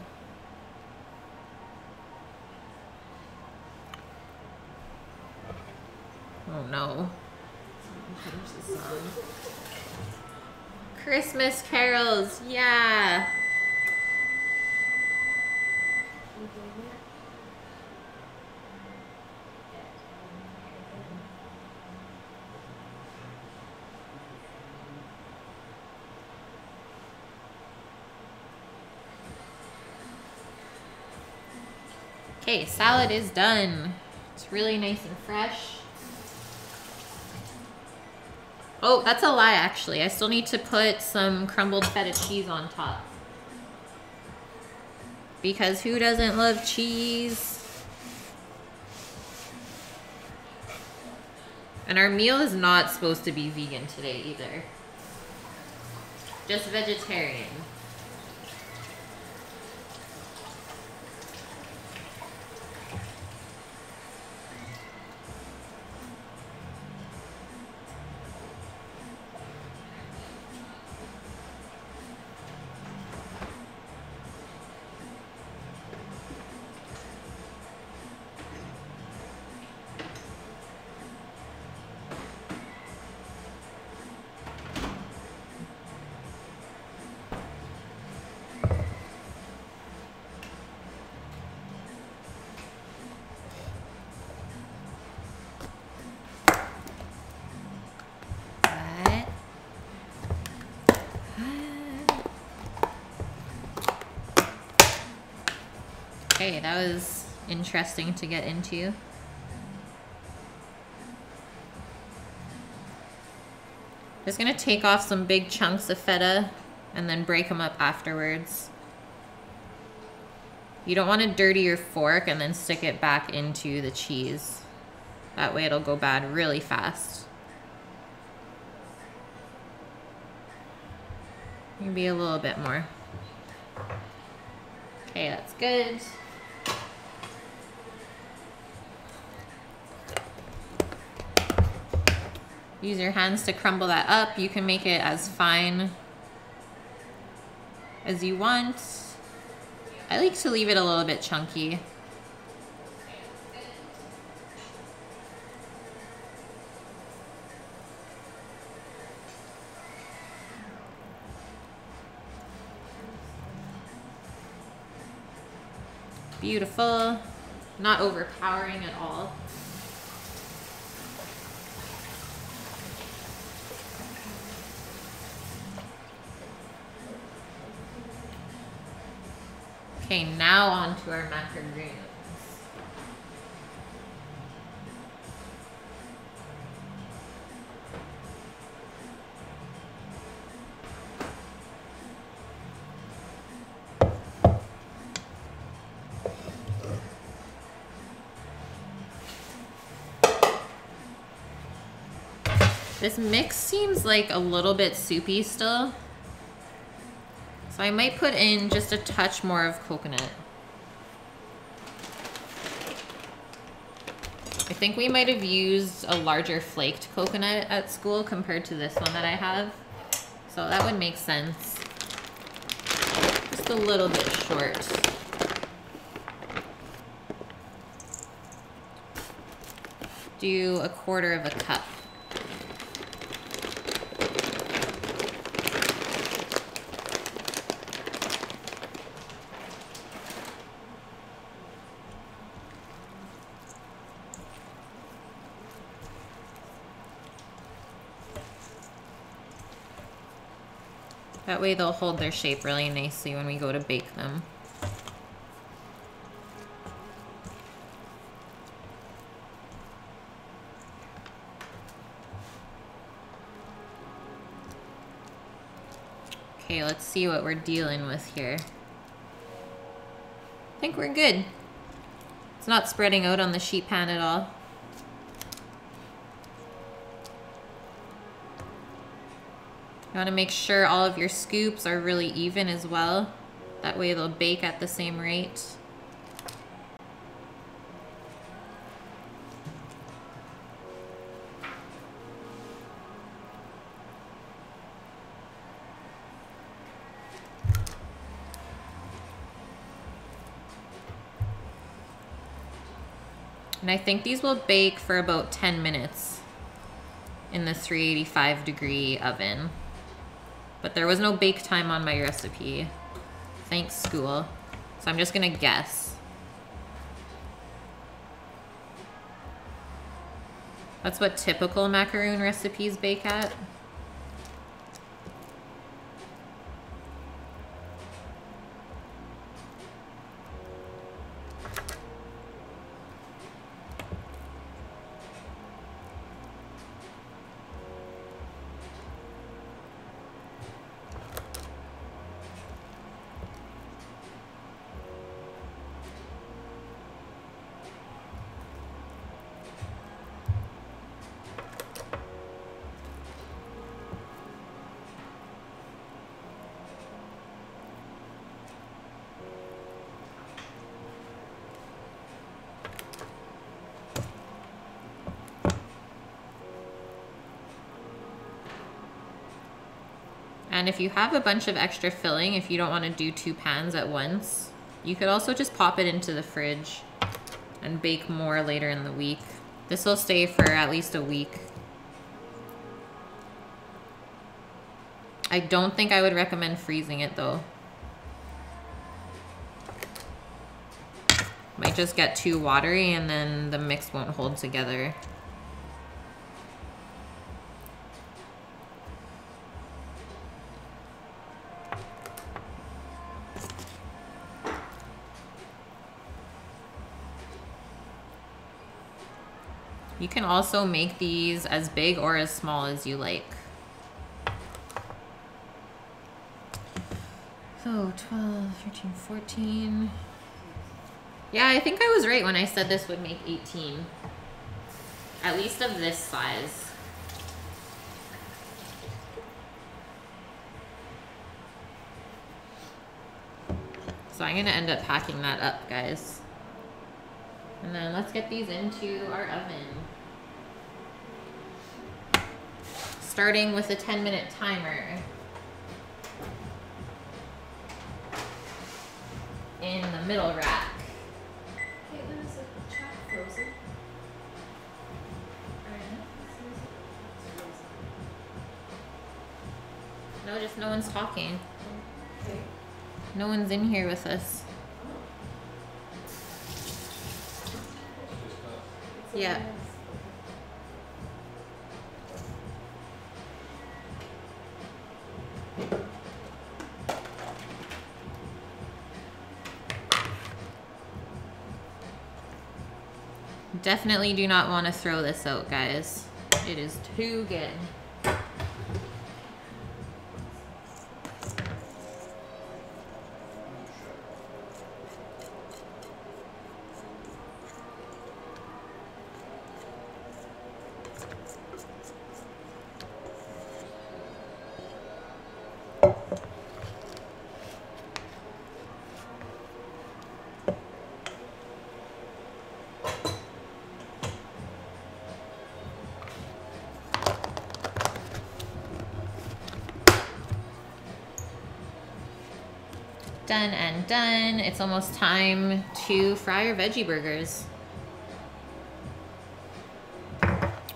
Oh no. Christmas carols, yeah. Okay, salad is done. It's really nice and fresh. Oh, that's a lie actually. I still need to put some crumbled feta cheese on top. Because who doesn't love cheese? And our meal is not supposed to be vegan today either. Just vegetarian. Okay, that was interesting to get into. Just gonna take off some big chunks of feta and then break them up afterwards. You don't want to dirty your fork and then stick it back into the cheese. That way it'll go bad really fast. Maybe a little bit more. Okay, that's good. Use your hands to crumble that up. You can make it as fine as you want. I like to leave it a little bit chunky. Beautiful. Not overpowering at all. Okay, now on to our macaroons. This mix seems like a little bit soupy still. So I might put in just a touch more of coconut. I think we might have used a larger flaked coconut at school compared to this one that I have. So that would make sense. Just a little bit short. Do 1/4 cup. That way they'll hold their shape really nicely when we go to bake them. Okay, let's see what we're dealing with here. I think we're good. It's not spreading out on the sheet pan at all. You want to make sure all of your scoops are really even as well. That way they'll bake at the same rate. And I think these will bake for about 10 minutes in the 385-degree oven. But there was no bake time on my recipe. Thanks, school. So I'm just gonna guess. That's what typical macaroon recipes bake at. And if you have a bunch of extra filling, if you don't want to do 2 pans at once, you could also just pop it into the fridge and bake more later in the week. This will stay for at least a week. I don't think I would recommend freezing it though. Might just get too watery and then the mix won't hold together. You can also make these as big or as small as you like. So 12, 13, 14. Yeah, I think I was right when I said this would make 18. At least of this size. So I'm gonna end up packing that up, guys. And then let's get these into our oven. Starting with a 10-minute timer. In the middle rack. Caitlin, is the chat frozen? No, just no one's talking. Okay. No one's in here with us. Yeah. Definitely do not want to throw this out, guys. It is too good. Done and done. It's almost time to fry our veggie burgers.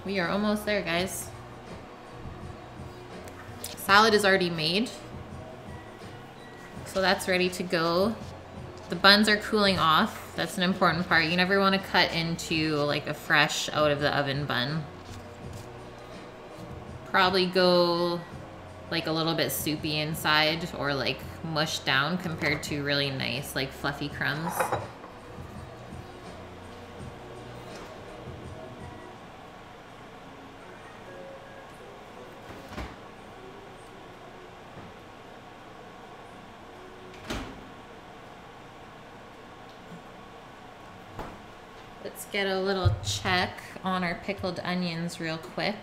We are almost there, guys. Salad is already made, so that's ready to go. The buns are cooling off. That's an important part. You never want to cut into like a fresh out of the oven bun. Probably go like a little bit soupy inside or like mushed down compared to really nice like fluffy crumbs. Let's get a little check on our pickled onions real quick.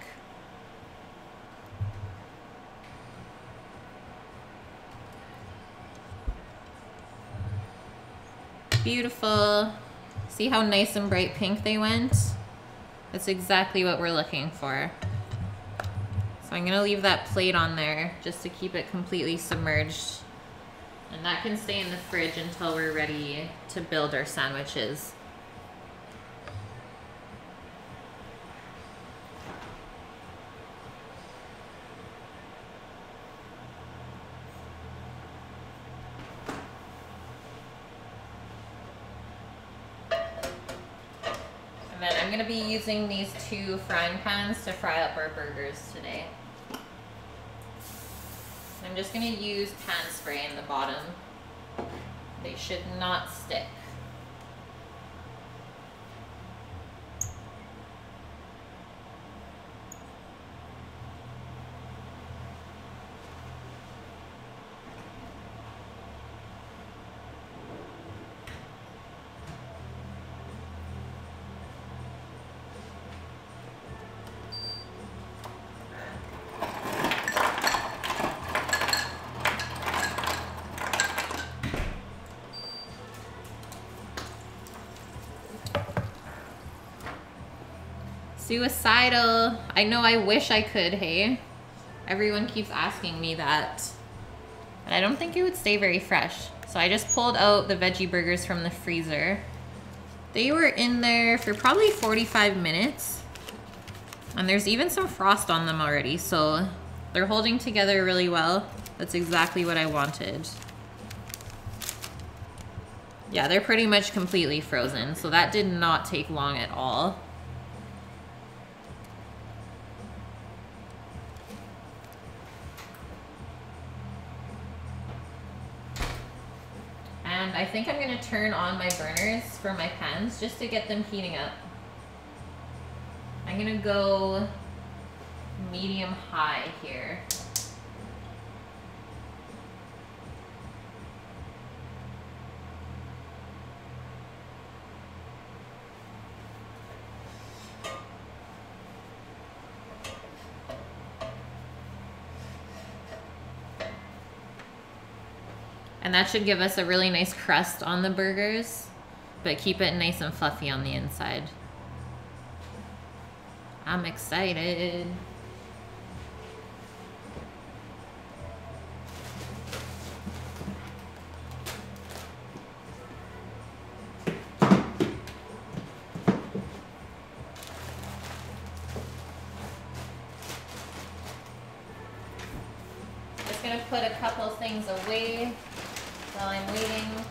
Beautiful. See how nice and bright pink they went? That's exactly what we're looking for. So I'm gonna leave that plate on there just to keep it completely submerged. And that can stay in the fridge until we're ready to build our sandwiches. And then I'm gonna be using these 2 frying pans to fry up our burgers today. I'm just gonna use pan spray in the bottom. They should not stick. Suicidal. I know, I wish I could, hey? Everyone keeps asking me that. But I don't think it would stay very fresh. So I just pulled out the veggie burgers from the freezer. They were in there for probably 45 minutes. And there's even some frost on them already, so they're holding together really well. That's exactly what I wanted. Yeah, they're pretty much completely frozen, so that did not take long at all. And I think I'm gonna turn on my burners for my pans just to get them heating up. I'm gonna go medium high here. And that should give us a really nice crust on the burgers, but keep it nice and fluffy on the inside. I'm excited. Just gonna put a couple things away while I'm waiting.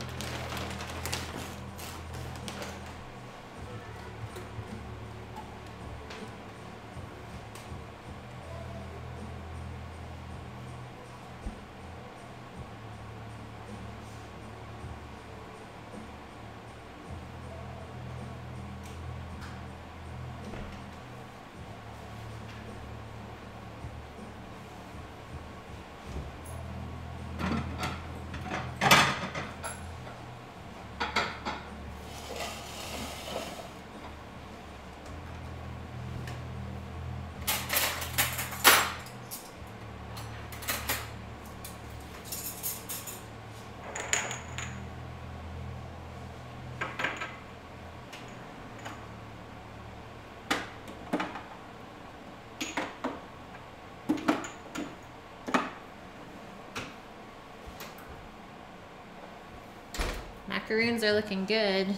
Macaroons are looking good.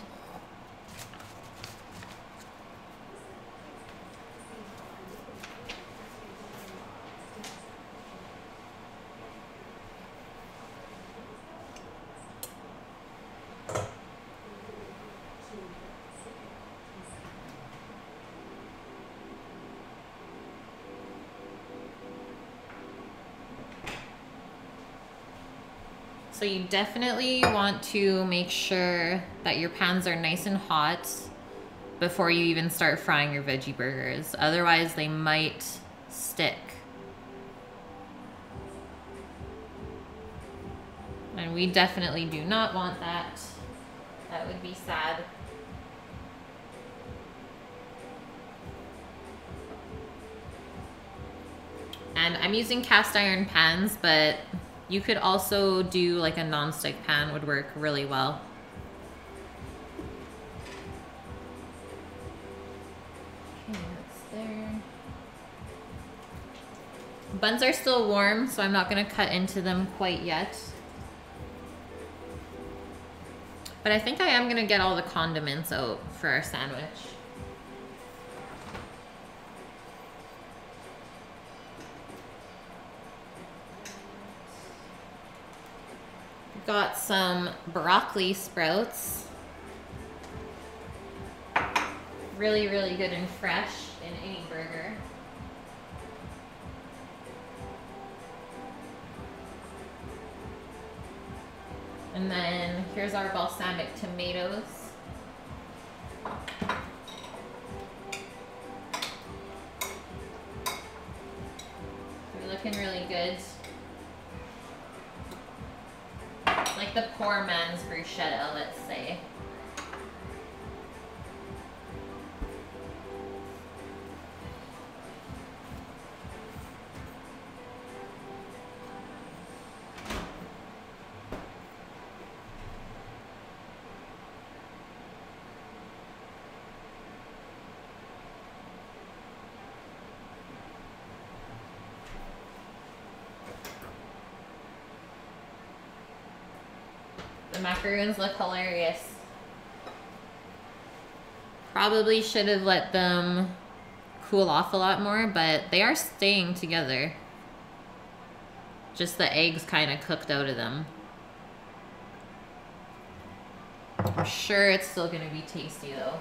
So you definitely want to make sure that your pans are nice and hot before you even start frying your veggie burgers. Otherwise, they might stick. And we definitely do not want that. That would be sad. And I'm using cast iron pans, but you could also do like a non-stick pan, would work really well. Okay, that's there. Buns are still warm, so I'm not gonna cut into them quite yet. But I think I am gonna get all the condiments out for our sandwich. Got some broccoli sprouts. Really, really good and fresh in any burger. And then here's our balsamic tomatoes. They're looking really good. Like the poor man's bruschetta, let's say. macaroons look hilarious. Probably should have let them cool off a lot more, but they are staying together. Just the eggs kind of cooked out of them. I'm sure it's still gonna be tasty though.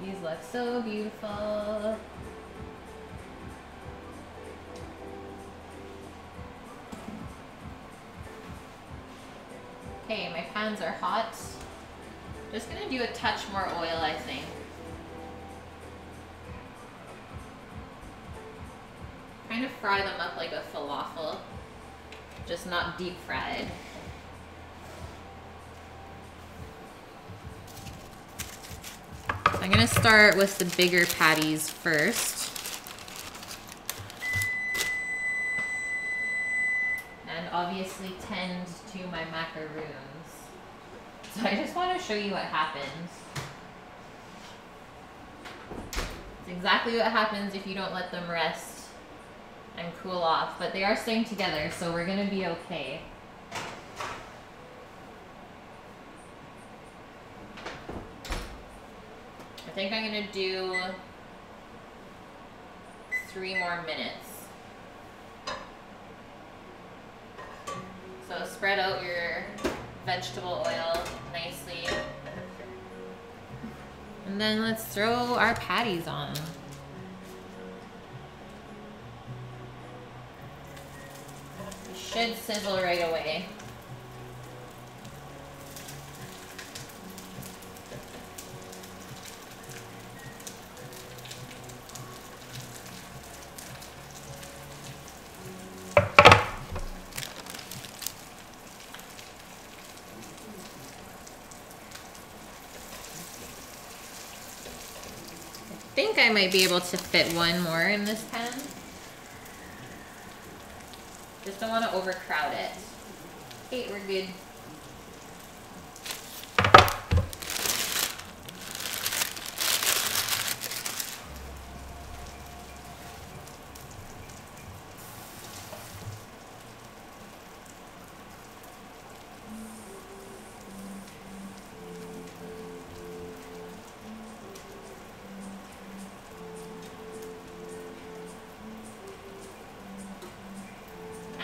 These look so beautiful. Okay, my pans are hot. Just gonna do a touch more oil, I think. Kind of fry them up like a falafel, just not deep fried. I'm gonna start with the bigger patties first. And obviously tend to my macaroons. So I just want to show you what happens. It's exactly what happens if you don't let them rest and cool off. But they are staying together, so we're gonna be okay. I think I'm gonna do 3 more minutes. So spread out your vegetable oil nicely. And then let's throw our patties on. It should sizzle right away. I think I might be able to fit one more in this pan. Just don't want to overcrowd it. Okay, we're good.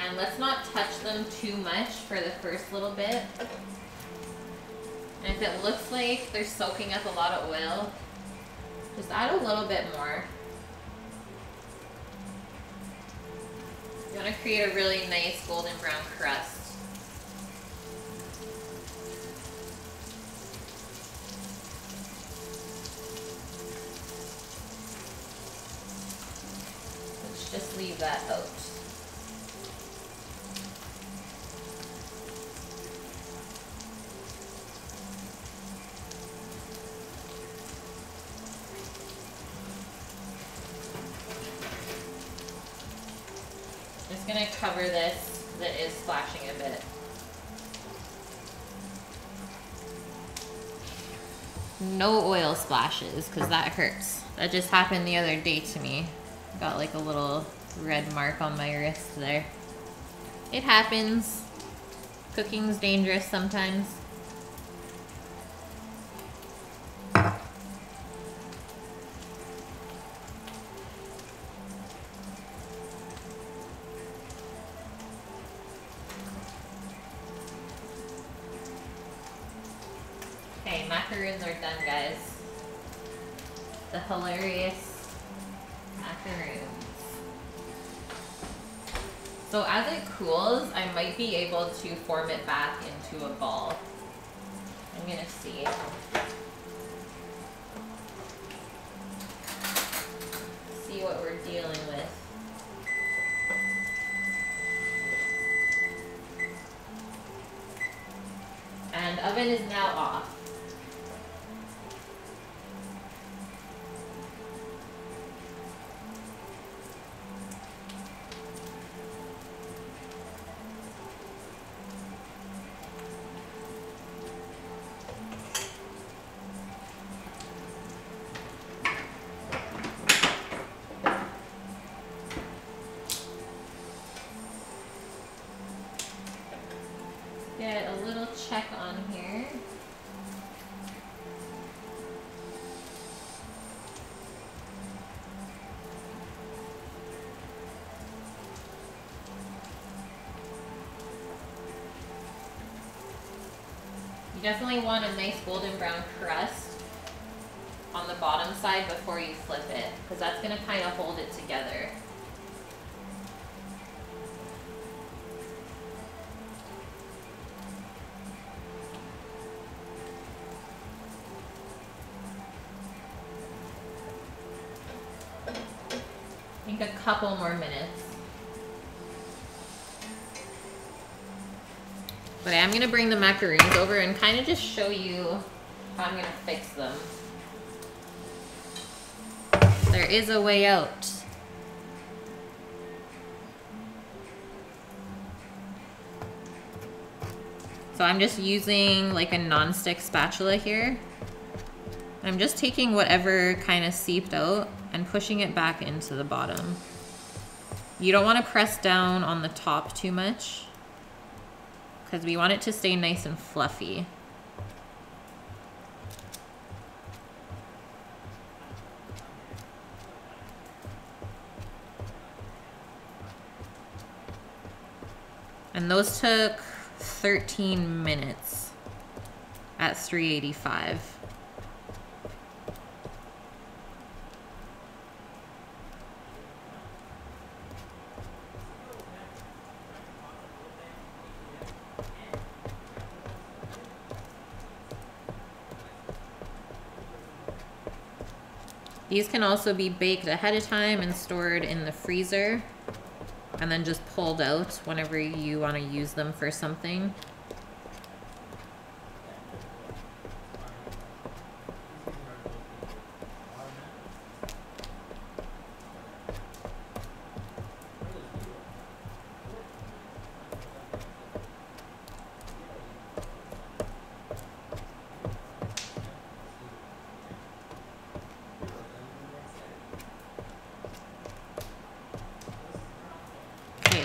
And let's not touch them too much for the first little bit. And if it looks like they're soaking up a lot of oil, just add a little bit more. You want to create a really nice golden brown crust. Let's just leave that out. Just gonna cover this because it is splashing a bit. No oil splashes because that hurts. That just happened the other day to me. Got like a little red mark on my wrist there. It happens. Cooking's dangerous sometimes. Okay, macaroons are done, guys. The hilarious macaroons. So as it cools, I might be able to form it back into a ball. I'm gonna see. See what we're dealing with. And oven is now off. get a little check on here. You definitely want a nice golden brown crust on the bottom side before you flip it, because that's going to kind of hold it together. I think a couple more minutes. But I am going to bring the macaroons over and kind of just show you how I'm going to fix them. There is a way out. So I'm just using like a non-stick spatula here. I'm just taking whatever kind of seeped out and pushing it back into the bottom. You don't want to press down on the top too much because we want it to stay nice and fluffy. And those took 13 minutes at 385. These can also be baked ahead of time and stored in the freezer, and then just pulled out whenever you want to use them for something.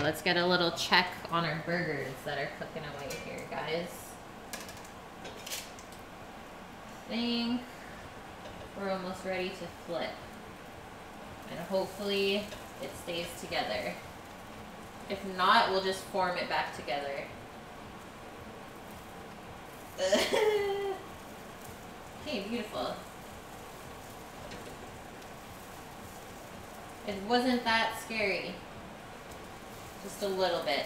Let's get a little check on our burgers that are cooking away here, guys. I think we're almost ready to flip. And hopefully it stays together. If not, we'll just form it back together. Okay, beautiful. It wasn't that scary. Just a little bit.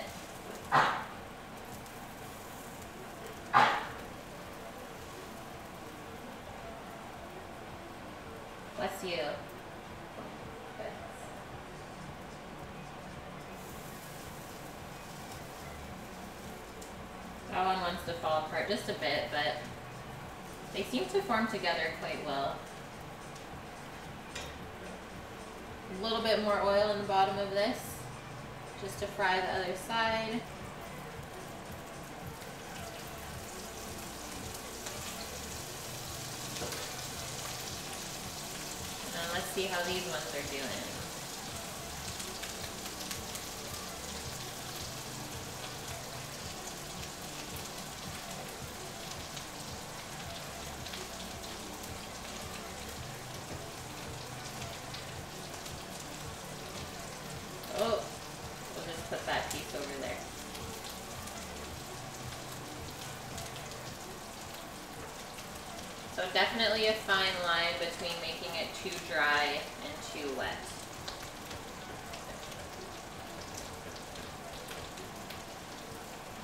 Bless you. Good. That one wants to fall apart just a bit, but they seem to form together quite well. A little bit more oil in the bottom of this, just to fry the other side. And then let's see how these ones are doing. Put that piece over there. So definitely a fine line between making it too dry and too wet.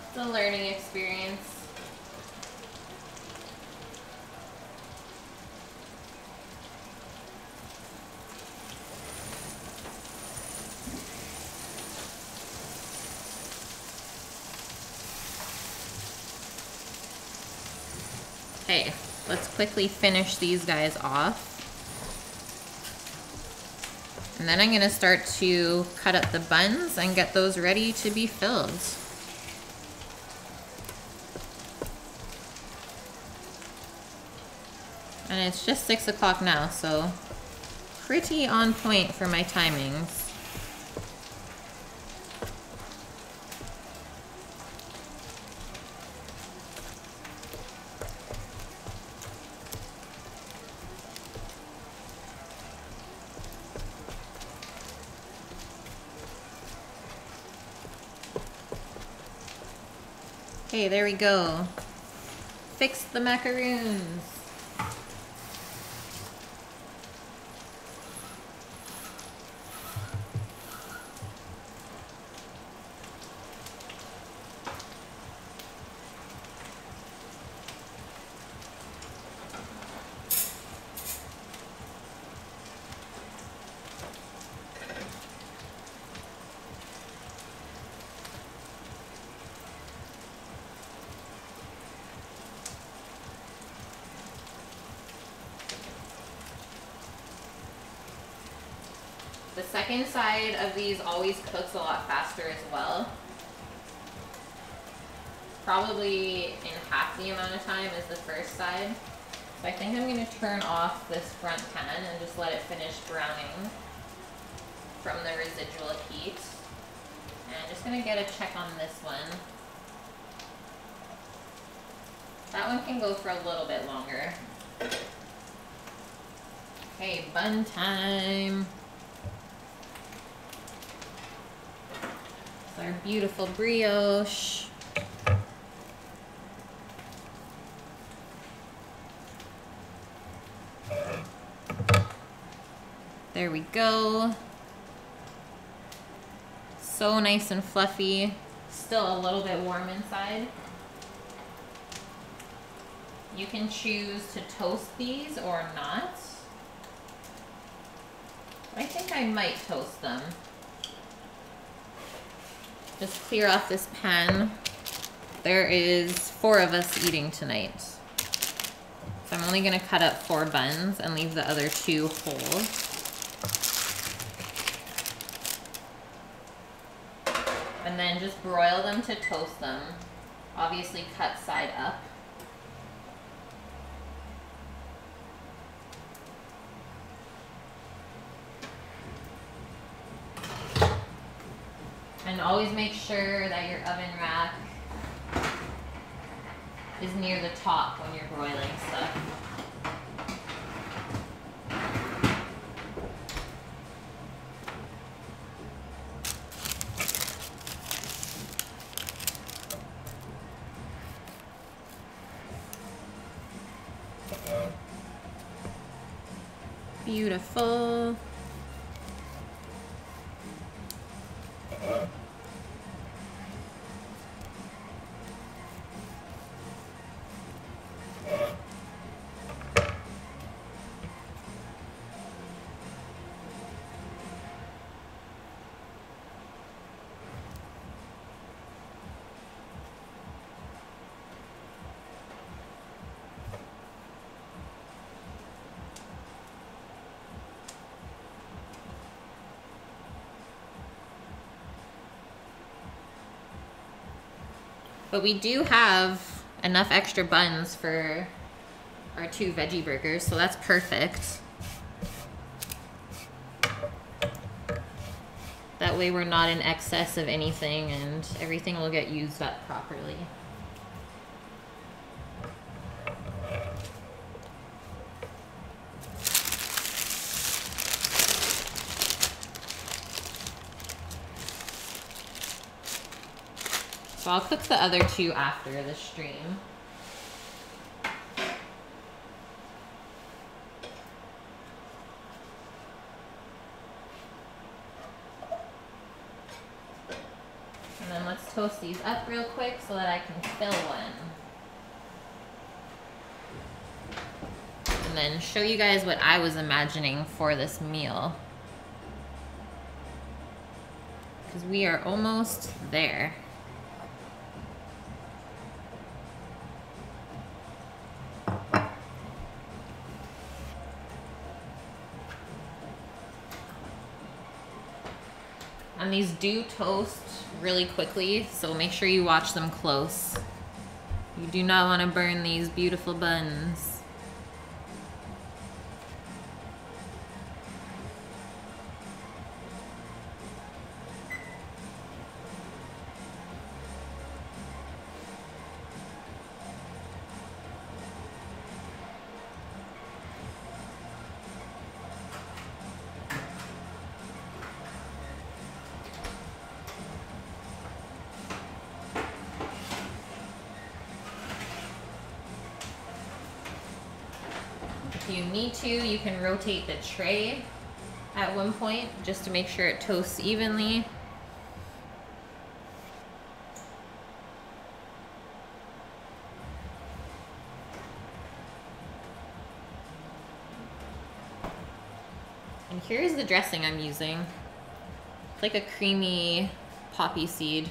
It's a learning experience. Okay, let's quickly finish these guys off. And then I'm gonna start to cut up the buns and get those ready to be filled. And it's just 6 o'clock now, so pretty on point for my timings. Okay, there we go. Fix the macaroons. The second side of these always cooks a lot faster as well. Probably in half the amount of time as the first side. So I think I'm going to turn off this front pan and just let it finish browning from the residual heat. And I'm just going to get a check on this one. That one can go for a little bit longer. Okay, bun time. Our beautiful brioche. There we go. So nice and fluffy. Still a little bit warm inside. You can choose to toast these or not. I think I might toast them. Just clear off this pan. There is 4 of us eating tonight. So I'm only gonna cut up 4 buns and leave the other 2 whole. And then just broil them to toast them. Obviously cut side up. And always make sure that your oven rack is near the top when you're broiling stuff. Beautiful. But we do have enough extra buns for our 2 veggie burgers, so that's perfect. That way we're not in excess of anything and everything will get used up properly. So I'll cook the other 2 after the stream. And then let's toast these up real quick so that I can fill one. And then show you guys what I was imagining for this meal. Because we are almost there. And these do toast really quickly, so make sure you watch them close. You do not want to burn these beautiful buns. If you need to, you can rotate the tray at one point just to make sure it toasts evenly. And here's the dressing I'm using. It's like a creamy poppy seed.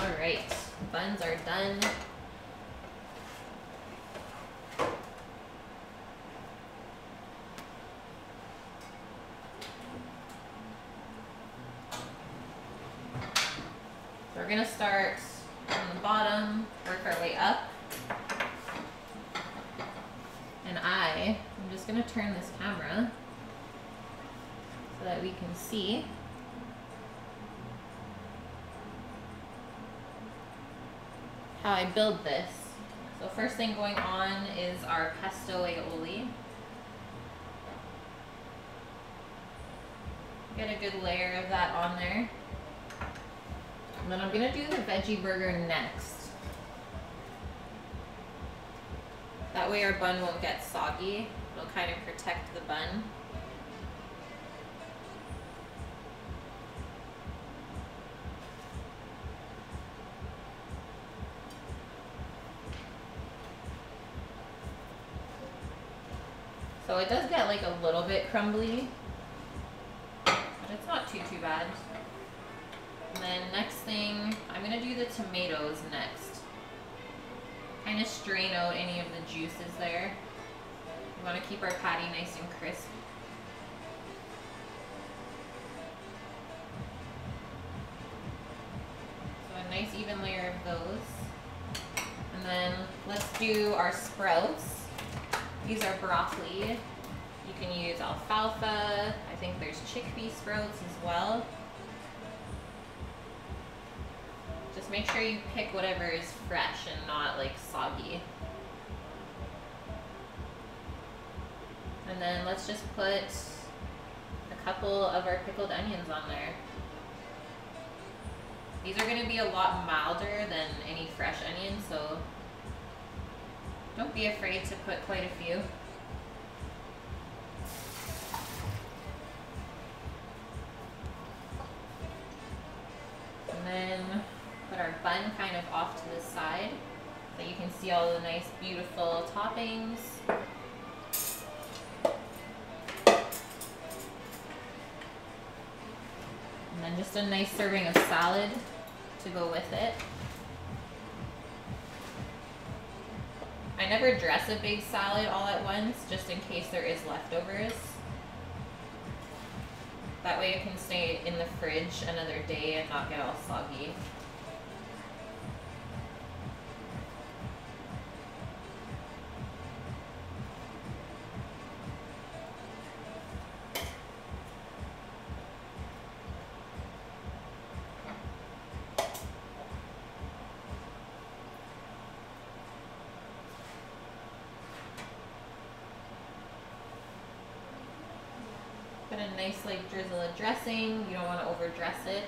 Alright, buns are done. So we're gonna start on the bottom, work our way up. And I'm just gonna turn this camera so that we can see. How I build this. So first thing going on is our pesto aioli. Get a good layer of that on there. And then I'm gonna do the veggie burger next. That way our bun won't get soggy. It'll kind of protect the bun. So it does get like a little bit crumbly, but it's not too bad. And then next thing, I'm gonna do the tomatoes next. Kind of strain out any of the juices there. We wanna keep our patty nice and crisp. So a nice even layer of those. And then let's do our sprouts. These are broccoli. You can use alfalfa. I think there's chickpea sprouts as well. Just make sure you pick whatever is fresh and not like soggy. And then let's just put a couple of our pickled onions on there. These are going to be a lot milder than any fresh onions, so don't be afraid to put quite a few. And then put our bun kind of off to the side so you can see all the nice beautiful toppings. And then just a nice serving of salad to go with it. I never dress a big salad all at once, just in case there is leftovers. That way it can stay in the fridge another day and not get all soggy. Put a nice like drizzle of dressing. You don't want to overdress it.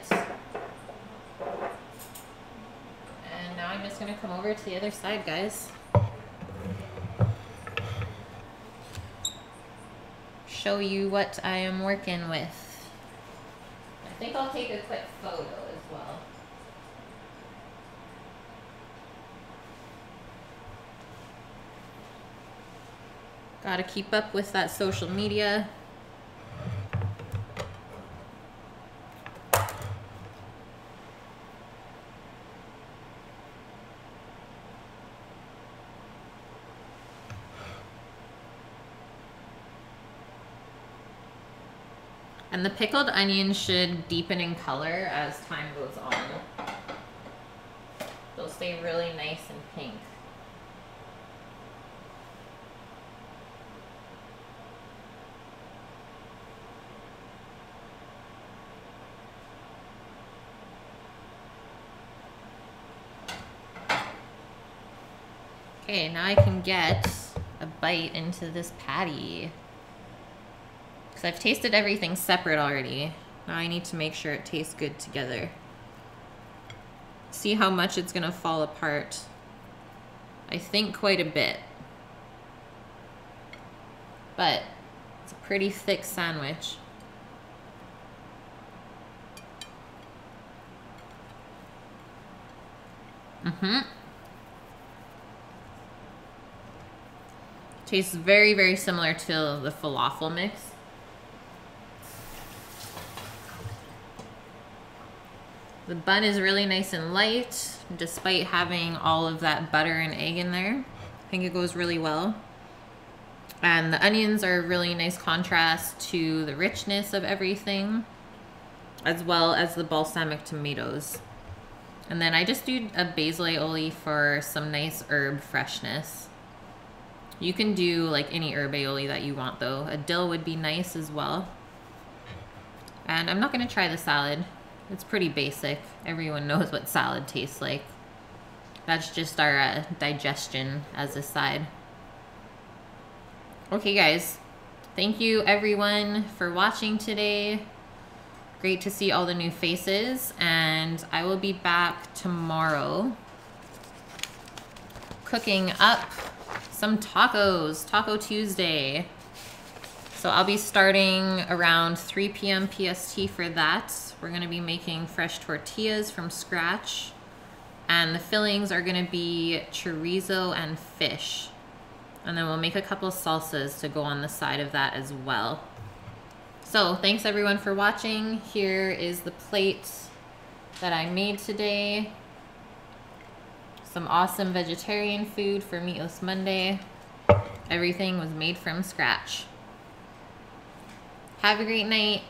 And now I'm just going to come over to the other side, guys. Show you what I am working with. I think I'll take a quick photo as well. Gotta keep up with that social media. And the pickled onions should deepen in color as time goes on. They'll stay really nice and pink. Okay, now I can get a bite into this patty. Because I've tasted everything separate already. Now I need to make sure it tastes good together. See how much it's gonna fall apart. I think quite a bit. But it's a pretty thick sandwich. Tastes very, very similar to the falafel mix. The bun is really nice and light, despite having all of that butter and egg in there. I think it goes really well. And the onions are a really nice contrast to the richness of everything, as well as the balsamic tomatoes. And then I just do a basil aioli for some nice herb freshness. You can do like any herb aioli that you want though. A dill would be nice as well. And I'm not gonna try the salad. It's pretty basic. Everyone knows what salad tastes like. That's just our digestion as a side. Okay guys, thank you everyone for watching today. Great to see all the new faces, and I will be back tomorrow cooking up some tacos, Taco Tuesday. So I'll be starting around 3 p.m. PST for that. We're gonna be making fresh tortillas from scratch, and the fillings are gonna be chorizo and fish. And then we'll make a couple salsas to go on the side of that as well. So thanks everyone for watching. Here is the plate that I made today. Some awesome vegetarian food for Meatless Monday. Everything was made from scratch. Have a great night.